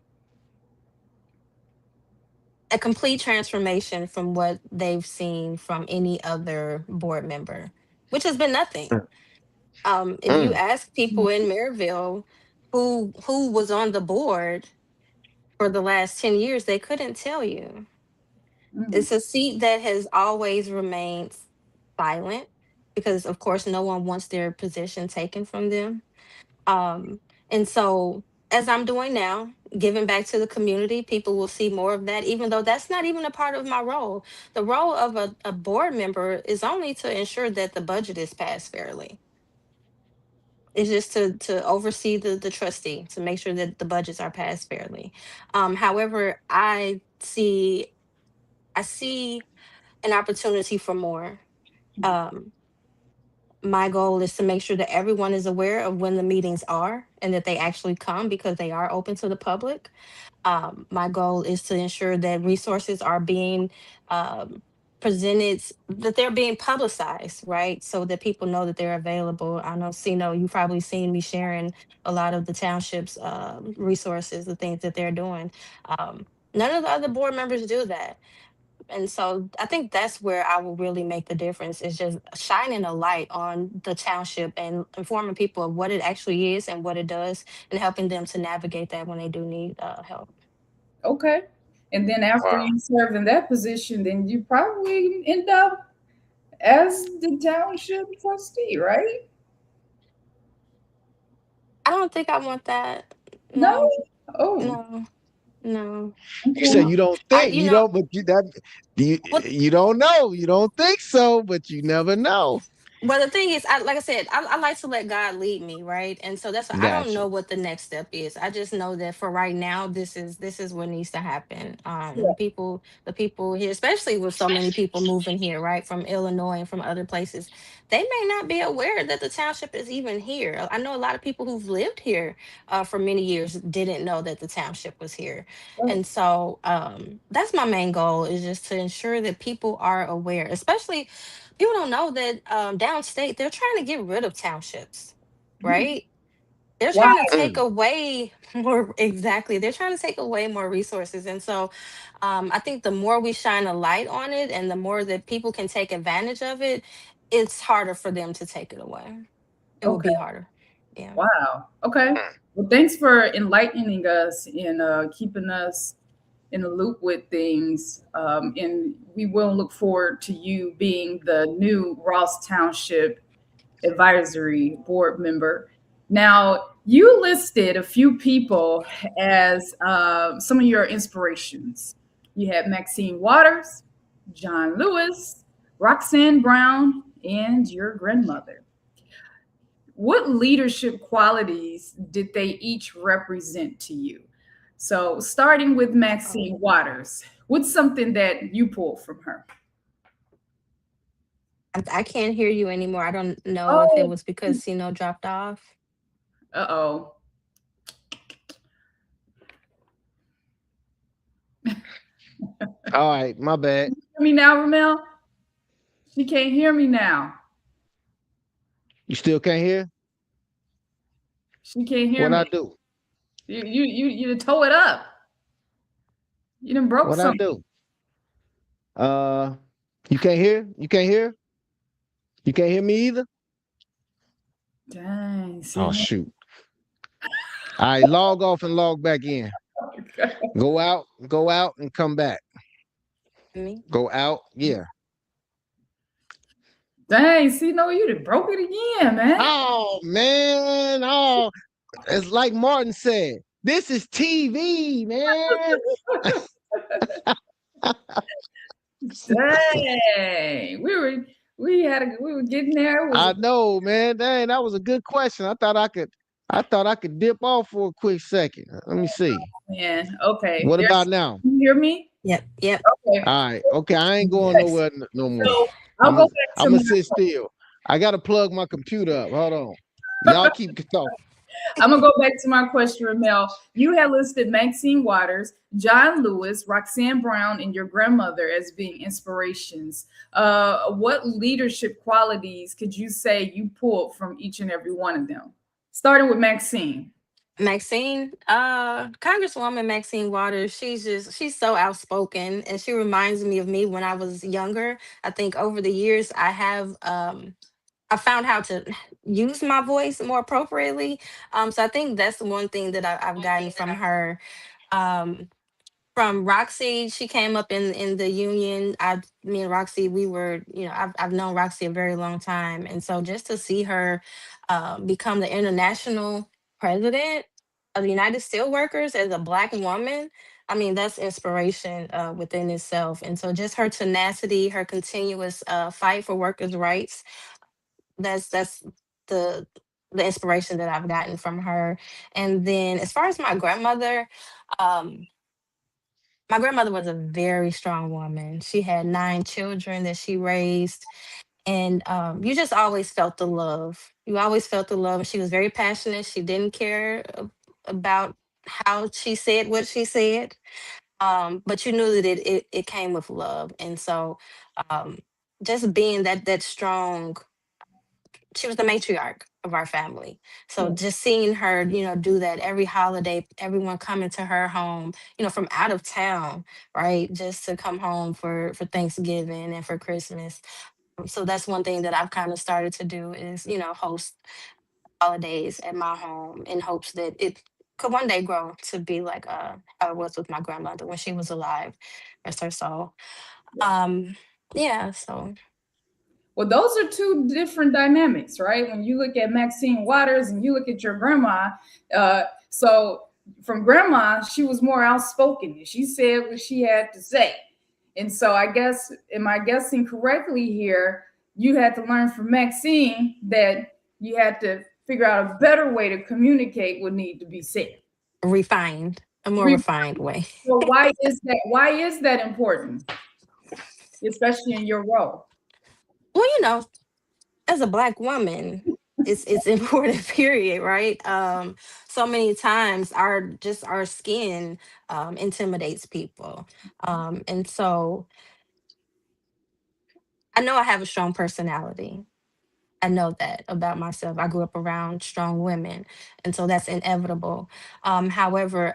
A complete transformation from what they've seen from any other board member, which has been nothing. If you Mm. ask people in Maryville who was on the board for the last 10 years, they couldn't tell you. Mhm. It's a seat that has always remained silent because, of course, no one wants their position taken from them. Um, and so, as I'm doing now, giving back to the community, people will see more of that, even though that's not even a part of my role. The role of a board member is only to ensure that the budget is passed fairly. It's just to oversee the trustee to make sure that the budgets are passed fairly. However, I see an opportunity for more. Um, my goal is to make sure that everyone is aware of when the meetings are and that they actually come because they are open to the public. My goal is to ensure that resources are being, um, presented, that they're being publicized, right? So that people know that they're available. I know, CINO, you've probably seen me sharing a lot of the township's, resources, the things that they're doing. Um, None of the other board members do that. And so I think that's where I will really make the difference is just shining a light on the township and informing people of what it actually is and what it does and helping them to navigate that when they do need, help. Okay. And then after Wow. you serve in that position, then you probably end up as the township trustee, right? I don't think I want that. No? No, Oh, no, no, You say okay. you don't I, think, you don't, but you, what you don't know. You don't think so, but you never know. Well, the thing is, like I said, I like to let God lead me, right? And so that's why I don't Gotcha. know what the next step is. I just know that for right now, this is what needs to happen. Yeah. The people here, especially with so many people moving here, right, from Illinois and from other places, they may not be aware that the township is even here. I know a lot of people who've lived here, for many years didn't know that the township was here, Right. and so, that's my main goal is just to ensure that people are aware, especially people don't know that, downstate they're trying to get rid of townships, Mhm. right? They're Wow. trying to take Mm. away more, exactly. They're trying to take away more resources, and so, I think the more we shine a light on it, and the more that people can take advantage of it, it's harder for them to take it away. It will Okay. be harder. Yeah. Wow. Okay. Well, thanks for enlightening us and keeping us in the loop with things. And we will look forward to you being the new Ross Township Advisory Board member. Now, you listed a few people as some of your inspirations. You had Maxine Waters, John Lewis, Roxanne Brown, and your grandmother. what leadership qualities did they each represent to you? So, starting with Maxine Waters, what's something that you pulled from her? I can't hear you anymore. I don't know if it Oh, was because CINO dropped off. uh-oh. All right, my bad. Hear me now, Remell? She can't hear me now. You still can't hear? She can't hear What me. I do? You toe it up. You done broke What I something. do? You can't hear? You can't hear? You can't hear me either? Dang. Oh See, shoot. All right, log off and log back in. Go out and come back. Me? Go out. Yeah. dang, see, no, you done broke it again, man. Oh man. Oh, it's like Martin said. This is TV, man. Dang. We were getting there. It was I know, man. Dang, that was a good question. I thought I could dip off for a quick second. Let me see. man. Okay. What about now? You hear me? Yep. All Okay. right. Okay, I ain't going Yes. nowhere no more. So I'll I'm go back to gonna my sit still. I gotta plug my computer up. Hold on. Y'all keep talking. I'm gonna go back to my question, Ramel. You had listed Maxine Waters, John Lewis, Roxanne Brown, and your grandmother as being inspirations. What leadership qualities could you say you pulled from each and every one of them? Starting with Maxine. Congresswoman Maxine Waters, she's so outspoken, and she reminds me of me when I was younger. I think over the years I found how to use my voice more appropriately. So I think that's the one thing that I've gotten from her. Um, from Roxy, she came up in the union. Me and Roxy, we were, I've known Roxy a very long time, and so just to see her become the international president of the United Steelworkers as a Black woman, I mean, that's inspiration within itself. And so just her tenacity, her continuous fight for workers' rights, that's the the inspiration that I've gotten from her. And then as far as um, my grandmother was a very strong woman. She had 9 children that she raised, and you just always felt the love. You always felt the love. She was very passionate. She didn't care about how she said what she said, but you knew that it came with love. And so, um, just being that strong, she was the matriarch of our family. So just seeing her, do that every holiday, everyone coming to her home, from out of town, right? Just to come home for Thanksgiving and for Christmas. So that's one thing that I've kind of started to do is, host holidays at my home in hopes that it could one day grow to be like how it was with my grandmother when she was alive. Rest her soul. Um, yeah, so Well, those are two different dynamics, right? When you look at Maxine Waters and you look at your grandma, so from grandma, she was more outspoken. She said what she had to say. And so I guess, am I guessing correctly here? You had to learn from Maxine that you had to figure out a better way to communicate what needed to be said. refined, a more Re- refined way. So why is that? Why is that important, especially in your role? Well, as a Black woman, it's important, period, right? So many times our skin intimidates people. And so I know I have a strong personality. I know that about myself. I grew up around strong women, and so that's inevitable. However,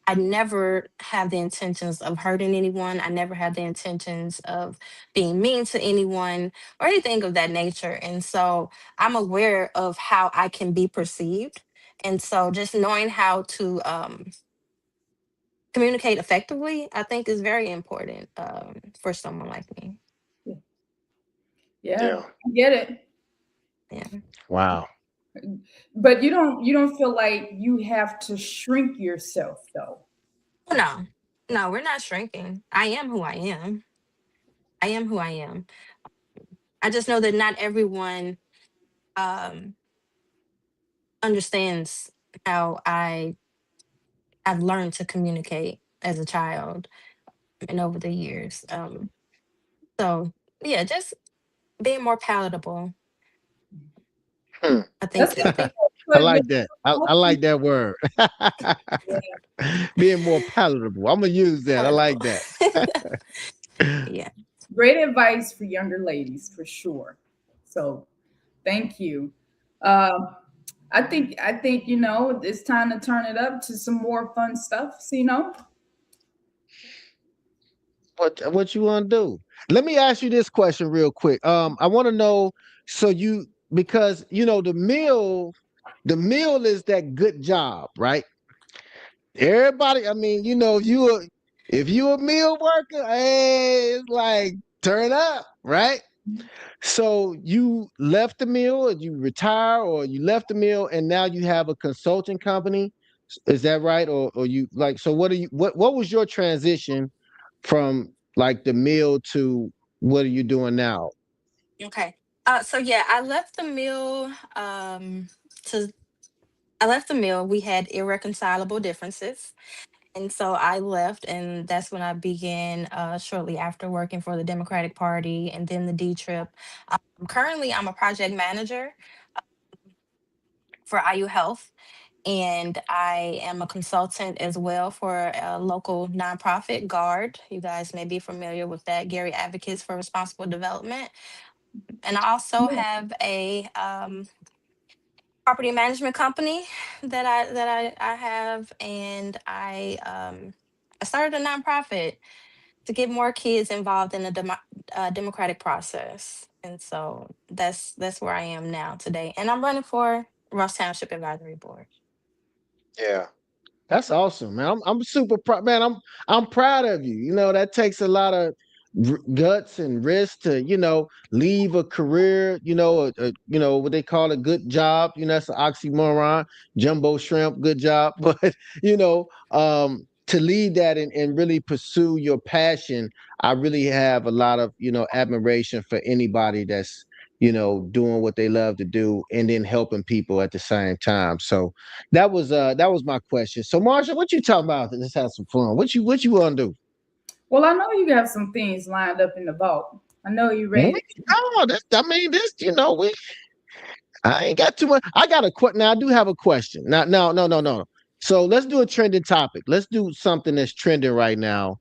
I never have the intentions of hurting anyone. I never have the intentions of being mean to anyone or anything of that nature. And so I'm aware of how I can be perceived. And so just knowing how to communicate effectively, I think is very important for someone like me. Yeah, Yeah. I get it. Yeah. Wow. But you don't feel like you have to shrink yourself though. Well, no, we're not shrinking. I am who I am. I am who I am. I just know that not everyone um, understands how I've learned to communicate as a child and over the years. So yeah, just being more palatable. Hmm. I That's think I good. think I But like that. I like that word. Being more palatable. I'm gonna use that. I like palatable. that. Yeah. great advice for younger ladies for sure. So thank you. Um, I think it's time to turn it up to some more fun stuff. CINO. What you want to do? Let me ask you this question real quick. I want to know. So you because the meal is that good job, right? Everybody, I mean, if you a meal worker, hey, it's like turn up, right? So you left the mill, or you retire, or you left the mill, and now you have a consulting company. Is that right? Or you like? So what was your transition from like the mill to what are you doing now? Okay. So yeah, to I left the mill. We had irreconcilable differences. And so I left, and that's when I began shortly after working for the Democratic Party and then the D Trip. Currently, I'm a project manager for IU Health, and I am a consultant as well for a local nonprofit, GUARD. You guys may be familiar with that, Gary Advocates for Responsible Development. And I also have a property management company that I have, and I started a nonprofit to get more kids involved in the democratic process. And so that's where I am now today. And I'm running for Ross Township Advisory Board. Yeah. That's awesome, man. I'm super proud, man. I'm proud of you. That takes a lot of guts and risk to leave a career. What they call a good job. That's an oxymoron. Jumbo shrimp, good job. But to leave that and really pursue your passion, I really have a lot of admiration for anybody that's doing what they love to do and then helping people at the same time. So that was my question. So Marsha, what you talking about? Let's have some fun. What you want to do? Well, I know you have some things lined up in the vault. I know you're Hmm? ready. Oh, I mean, I ain't got too much. I got a question. Now I do have a question. Now, no. So let's do a trending topic. Let's do something that's trending right now.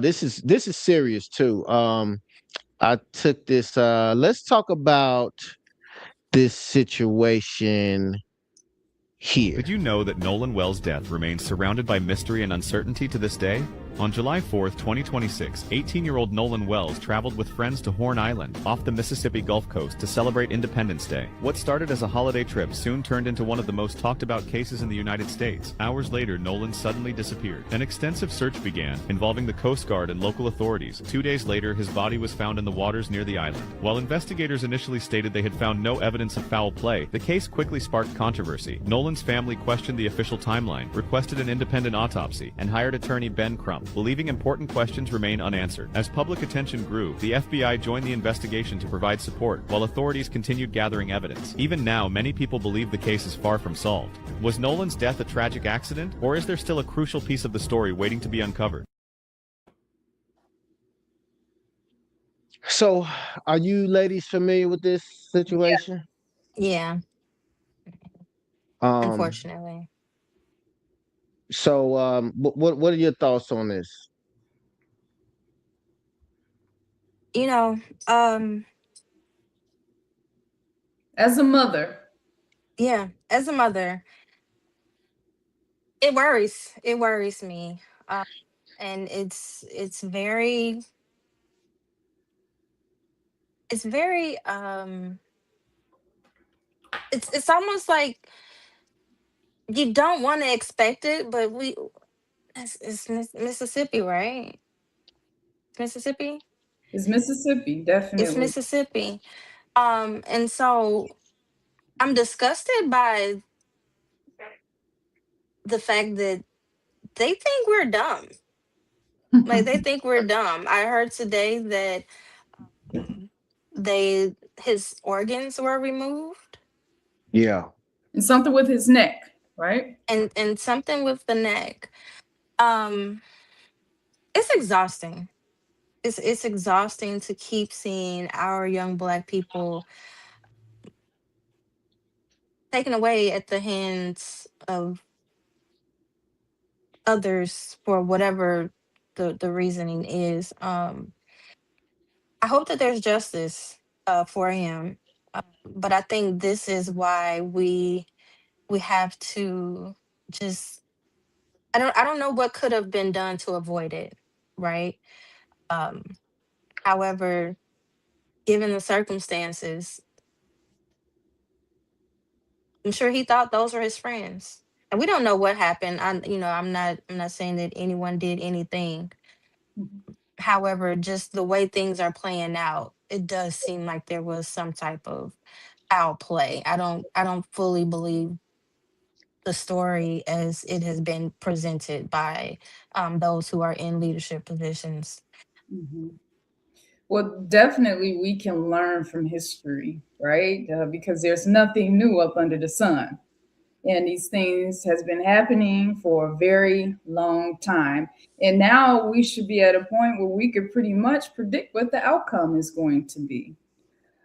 This is serious too. I took this. Let's talk about this situation here. Did you know that Nolan Wells' death remains surrounded by mystery and uncertainty to this day? On July 4th, 2026, 18-year-old Nolan Wells traveled with friends to Horn Island, off the Mississippi Gulf Coast, to celebrate Independence Day. What started as a holiday trip soon turned into one of the most talked about cases in the United States. Hours later, Nolan suddenly disappeared. An extensive search began, involving the Coast Guard and local authorities. 2 days later, his body was found in the waters near the island. While investigators initially stated they had found no evidence of foul play, the case quickly sparked controversy. Nolan's family questioned the official timeline, requested an independent autopsy, and hired attorney Ben Crump, believing important questions remain unanswered. As public attention grew, the FBI joined the investigation to provide support, while authorities continued gathering evidence. Even now, many people believe the case is far from solved. Was Nolan's death a tragic accident, or is there still a crucial piece of the story waiting to be uncovered? So, are you ladies familiar with this situation? Yeah, Um, unfortunately. what are your thoughts on this? You know, um, As a mother, yeah, as a mother, it worries me. And it's very it's almost like you don't want to expect it, but it's Mississippi, right? It's Mississippi. is Mississippi, It's definitely. Mississippi. And so I'm disgusted by the fact that they think we're dumb. Like they think we're dumb. I heard today that they his organs were removed. Yeah. And something with his neck, right? And something with the neck. Um, it's exhausting. It's exhausting to keep seeing our young Black people taken away at the hands of others for whatever the reasoning is. I hope that there's justice for him, but I think this is why we have to just. I don't know what could have been done to avoid it, right? Um, However, given the circumstances, I'm sure he thought those were his friends. And we don't know what happened. I'm not saying that anyone did anything. Mhm. However, just the way things are playing out, it does seem like there was some type of foul play. I don't fully believe the story as it has been presented by those who are in leadership positions. Mhm. Well, definitely we can learn from history, right? Because there's nothing new up under the sun. And these things has been happening for a very long time. And now we should be at a point where we could pretty much predict what the outcome is going to be.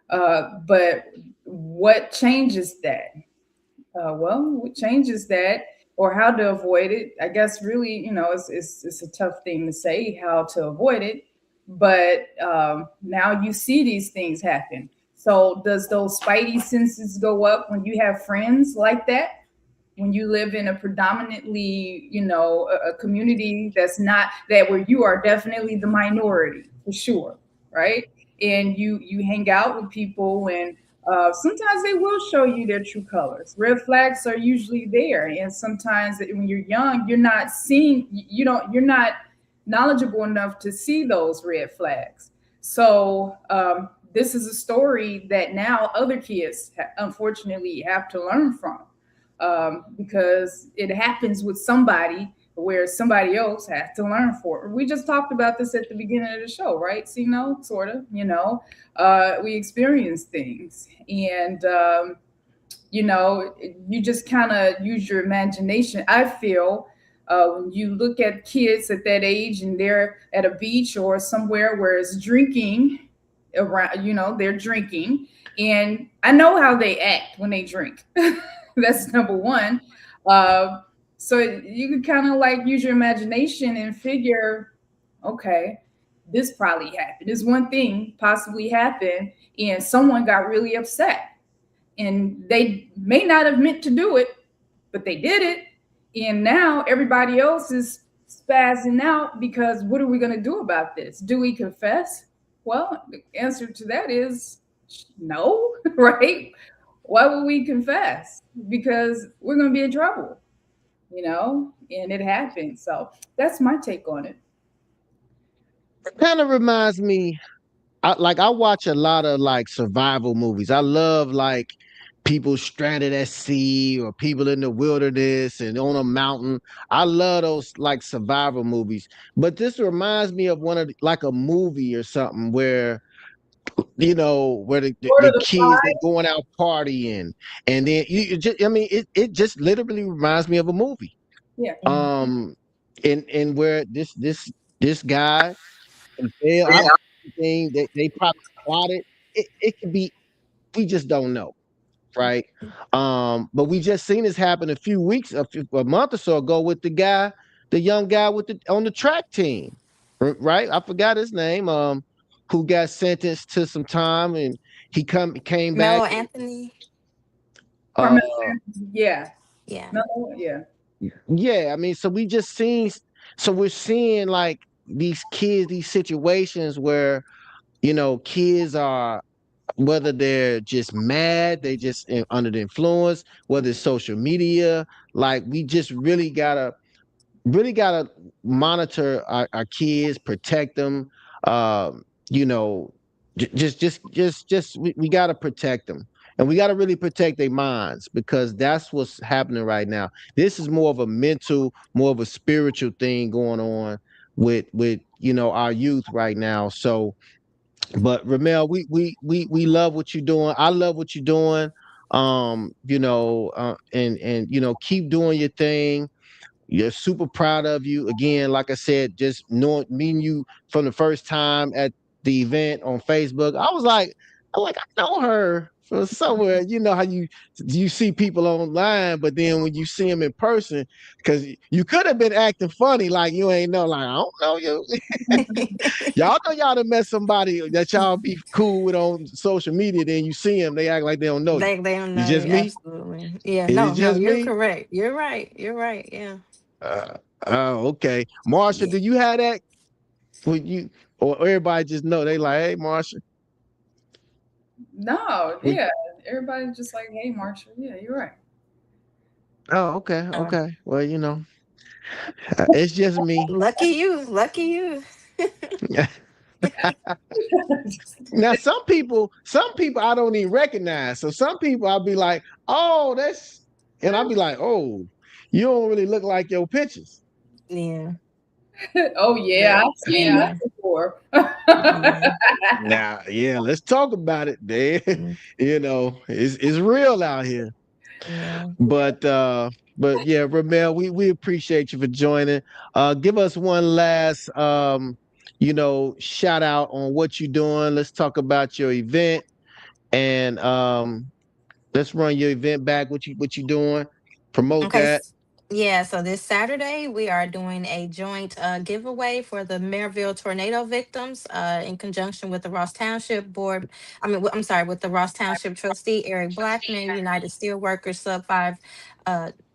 But what changes that? Well, what changes that or how to avoid it? I guess really, it's a tough thing to say how to avoid it. But now you see these things happen. So does those spidey senses go up when you have friends like that? When you live in a predominantly, a community that's not that where you are definitely the minority for sure, right? And you hang out with people and sometimes they will show you their true colors. Red flags are usually there, and sometimes when you're young, you're not seeing, you're not knowledgeable enough to see those red flags. So this is a story that now other kids unfortunately have to learn from, because it happens with somebody where somebody else has to learn for it. We just talked about this at the beginning of the show, right? CINO, sort of, we experience things. And, you just kind of use your imagination. I feel when you look at kids at that age and they're at a beach or somewhere where it's drinking around, they're drinking. And I know how they act when they drink. That's number one. Uh, so you can kind of like use your imagination and figure, okay, this probably happened. This one thing possibly happened, and someone got really upset and they may not have meant to do it, but they did it. And now everybody else is spazzing out because what are we going to do about this? Do we confess? Well, the answer to that is no, right? Why would we confess? Because we're going to be in trouble, and it happened. So that's my take on it. It kind of reminds me. I watch a lot of like survival movies. I love like people stranded at sea or people in the wilderness and on a mountain. I love those like survival movies. But this reminds me of one of like a movie or something where where Lord of the the kids they Flies. going out partying and then you just it just literally reminds me of a movie. Yeah. Um and where this guy and fail. I think they probably plotted. It could be. We just don't know, right? But we just seen this happen a month or so ago with the young guy with the on the track team, right? I forgot his name. Who got sentenced to some time and came back. Mello Anthony, Uh, Carmelo. Yeah. yeah. No, yeah. yeah, I mean, so we just seen. So we're seeing like these kids, these situations where kids are whether they're just mad, they just under the influence, whether it's social media, like we just really gotta monitor our kids, protect them. Um, you know, we gotta protect them. And we gotta really protect their minds because that's what's happening right now. This is more of a mental, more of a spiritual thing going on with our youth right now. So but Ramel, we love what you're doing. I love what you're doing. And keep doing your thing. You're super proud of you. Again, like I said, just knowing meeting you from the first time at the event on Facebook, I know her from somewhere. You know how you see people online, but then when you see them in person, because you could have been acting funny, like you ain't know, like I don't know you. Y'all know y'all done met somebody that y'all be cool with on social media. Then you see them, they act like they don't know you. They don't It's know just you. me. Absolutely. Yeah. Is it No, just you're me? correct. You're right. You're right. Yeah. Uh, oh, okay. Marsha, Yeah. do you have that? Would you or everybody just know they like, hey, Marsha? No, Would, yeah. Everybody's just like, hey, Marsha. Yeah, you're right. oh, okay, Um, okay. Well, it's just me. lucky you. Lucky you. Now, some people I don't even recognize. So some people I'll be like, oh, and I'll be like, oh, you don't really look like your pictures. Yeah. Oh yeah, Yeah. I've seen that before. Yeah. Now, yeah, let's talk about it, man. Mm, It's real out here. yeah. But yeah, Ramel, we appreciate you for joining. Give us one last shout out on what you're doing. Let's talk about your event and let's run your event back. What you doing? Promote Okay. that. Yeah, so this Saturday we are doing a joint giveaway for the Maryville tornado victims in conjunction with the Ross Township Board. I'm sorry, with the Ross Township trustee Eric Blackman, United Steelworkers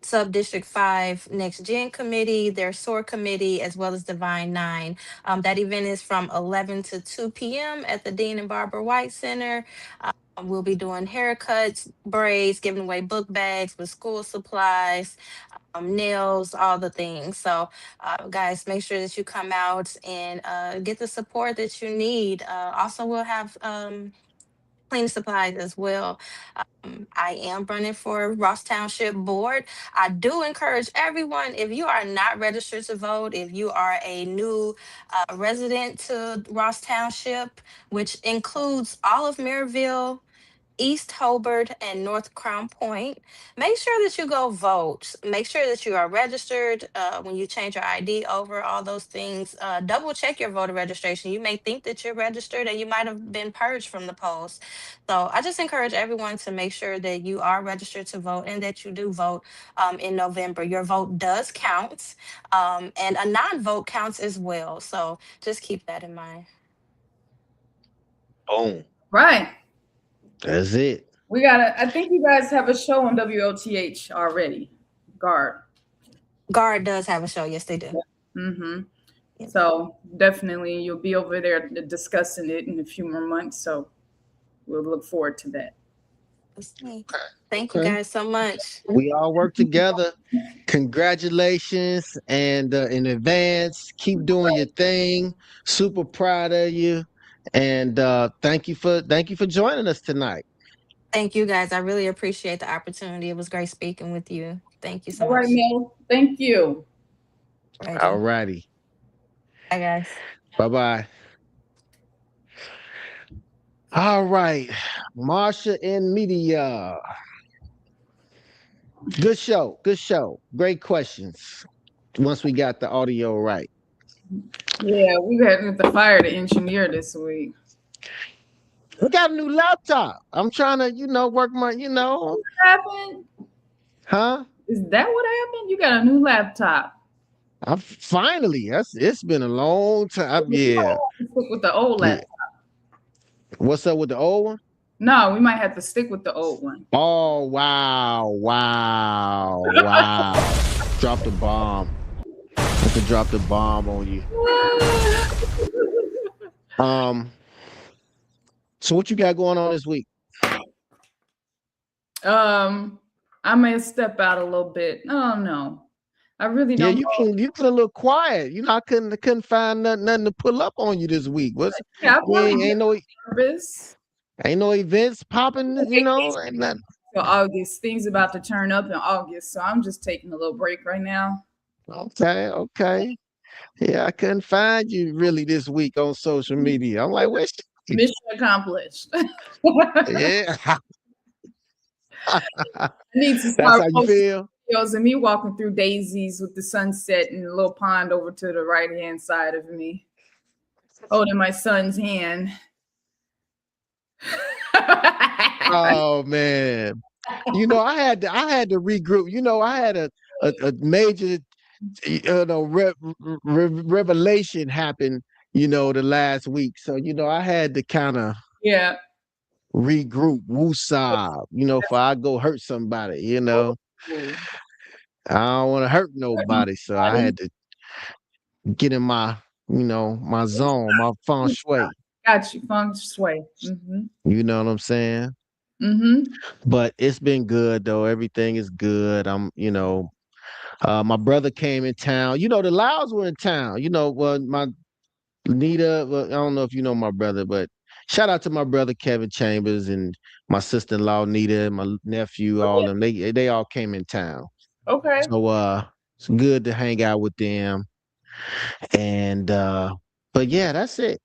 Sub District 5 Next Gen Committee, their SOAR committee, as well as Divine Nine. That event is from 11 to 2 p.m. at the Dean and Barbara White Center. We'll be doing haircuts, braids, giving away book bags with school supplies, nails, all the things. So, guys, make sure that you come out and get the support that you need. Also, we'll have cleaning supplies as well. I am running for Ross Township Board. I do encourage everyone, if you are not registered to vote, if you are a new resident to Ross Township, which includes all of Maryville, East Hobart and North Crown Point. Make sure that you go vote. Make sure that you are registered when you change your ID over, all those things. Double check your voter registration. You may think that you're registered and you might have been purged from the polls. So I just encourage everyone to make sure that you are registered to vote and that you do vote in November. Your vote does count, and a non vote counts as well. So just keep that in mind. Boom. Right. That's it. I think you guys have a show on WOTH already. Guard. Guard does have a show. Yes, they do. Mm-hmm. Yes. So definitely you'll be over there discussing it in a few more months. So we'll look forward to that. Thank you guys so much. We all work together. Congratulations and in advance. Keep doing your thing. Super proud of you. And thank you for joining us tonight. Thank you guys. I really appreciate the opportunity. It was great speaking with you. Thank you so All right, much. Mel. Thank you. All righty. Bye, guys. Bye-bye. All right. Marsha in media. Good show. Good show. Great questions. Once we got the audio right. Yeah, we had to fire the engineer this week. We got a new laptop. I'm trying to, work my, What happened? Huh? Is that what happened? You got a new laptop. Finally. It's been a long time. You might Yeah. have to stick with the old laptop. What's up with the old one? No, we might have to stick with the old one. Oh, wow. Drop the bomb. I could drop the bomb on you. So what you got going on this week? I may step out a little bit. Oh no. I really don't know. You been a little quiet. I couldn't find nothing to pull up on you this week. Yeah, ain't no nervous. Ain't no events popping, ain't nothing. So all these things about to turn up in August. So I'm just taking a little break right now. Okay. Yeah, I couldn't find you really this week on social media. I'm like, where's Mission accomplished. Yeah. I need to That's start how you posting feel? videos of me walking through daisies with the sunset and a little pond over to the right hand side of me, holding my son's hand. Oh man. I had to regroup. I had a major revelation happen, the last week. So, I had to kind of Yeah. regroup, woosah, before I go hurt somebody. Ooh. I don't want to hurt nobody. So I had to get in my, my zone, my feng shui. Got you. Feng shui. Mm-hmm. You know what I'm saying? Mm-hmm. But it's been good though. Everything is good. My brother came in town. The Lyles were in town. Well, my Nita, well, I don't know if you know my brother, but shout out to my brother Kevin Chambers and my sister-in-law Nita, my nephew, all them. They all came in town. Okay. So it's good to hang out with them. And but yeah, that's it.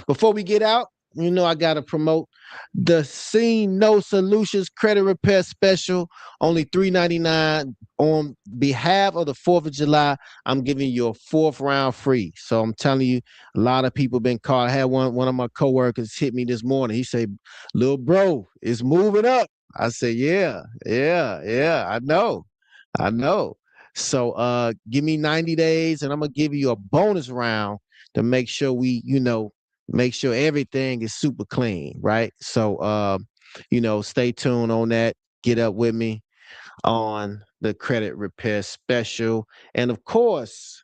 Before we get out, I gotta promote the CINO Solutions Credit Repair Special, only $3.99 on behalf of the 4th of July. I'm giving you a 4th round free. So I'm telling you, a lot of people been called. I had one of my coworkers hit me this morning. He said, "Little bro, it's moving up." I said, yeah, I know. So give me 90 days and I'm gonna give you a bonus round to make sure make sure everything is super clean, right? So stay tuned on that. Get up with me on the credit repair special. And of course,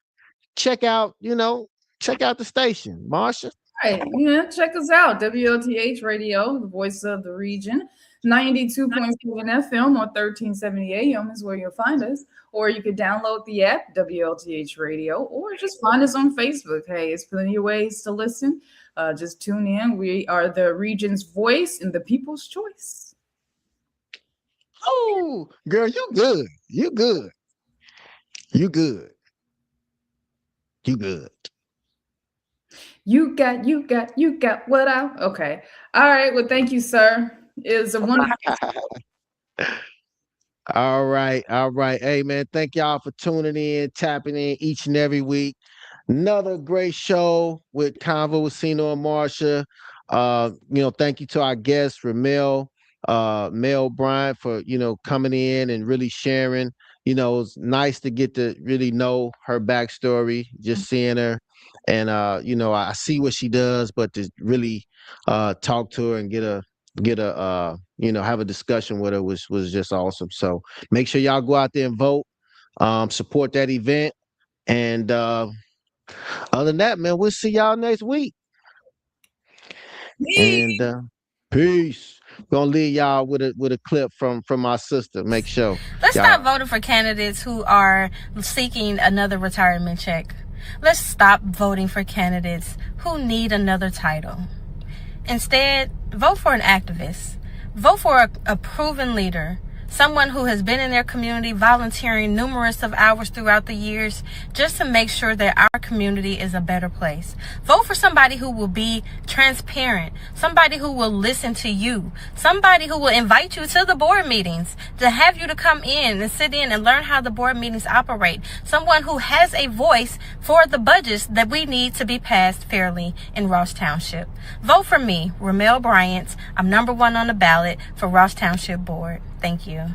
check out the station, Marsha. Right. Yeah, check us out. WLTH Radio, the voice of the region. 92.7 FM or 1370 AM is where you'll find us. Or you could download the app, WLTH Radio, or just find us on Facebook. Hey, it's plenty of ways to listen. Just tune in. We are the region's voice and the people's choice. Oh, girl, you good. You good. You good. You good. You got what I. Okay. All right. Well, thank you, sir. It was a wonderful. All right. Hey, man, thank y'all for tuning in, tapping in each and every week. Another great show with Convo with CINO and Marsha. Thank you to our guest, Remell Bryant, for, coming in and really sharing. It's nice to get to really know her backstory, just seeing her. And, I see what she does, but to really talk to her and get a have a discussion with her was just awesome. So make sure y'all go out there and vote, support that event. And other than that, man, we'll see y'all next week. And peace. Gonna leave y'all with a clip from our sister. Make sure. Let's stop voting for candidates who are seeking another retirement check. Let's stop voting for candidates who need another title. Instead, vote for an activist. Vote for a proven leader, someone who has been in their community volunteering numerous of hours throughout the years just to make sure that our community is a better place. Vote for somebody who will be transparent, somebody who will listen to you, somebody who will invite you to the board meetings, to have you to come in and sit in and learn how the board meetings operate, someone who has a voice for the budgets that we need to be passed fairly in Ross Township. Vote for me, Remell Bryant. I'm number 1 on the ballot for Ross Township Board. Thank you.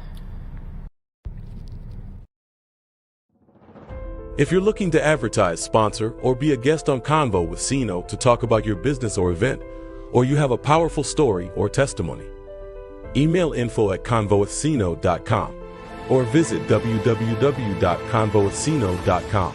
If you're looking to advertise, sponsor, or be a guest on Convo with CINO to talk about your business or event, or you have a powerful story or testimony, email info@convowithcino.com or visit www.convowithcino.com.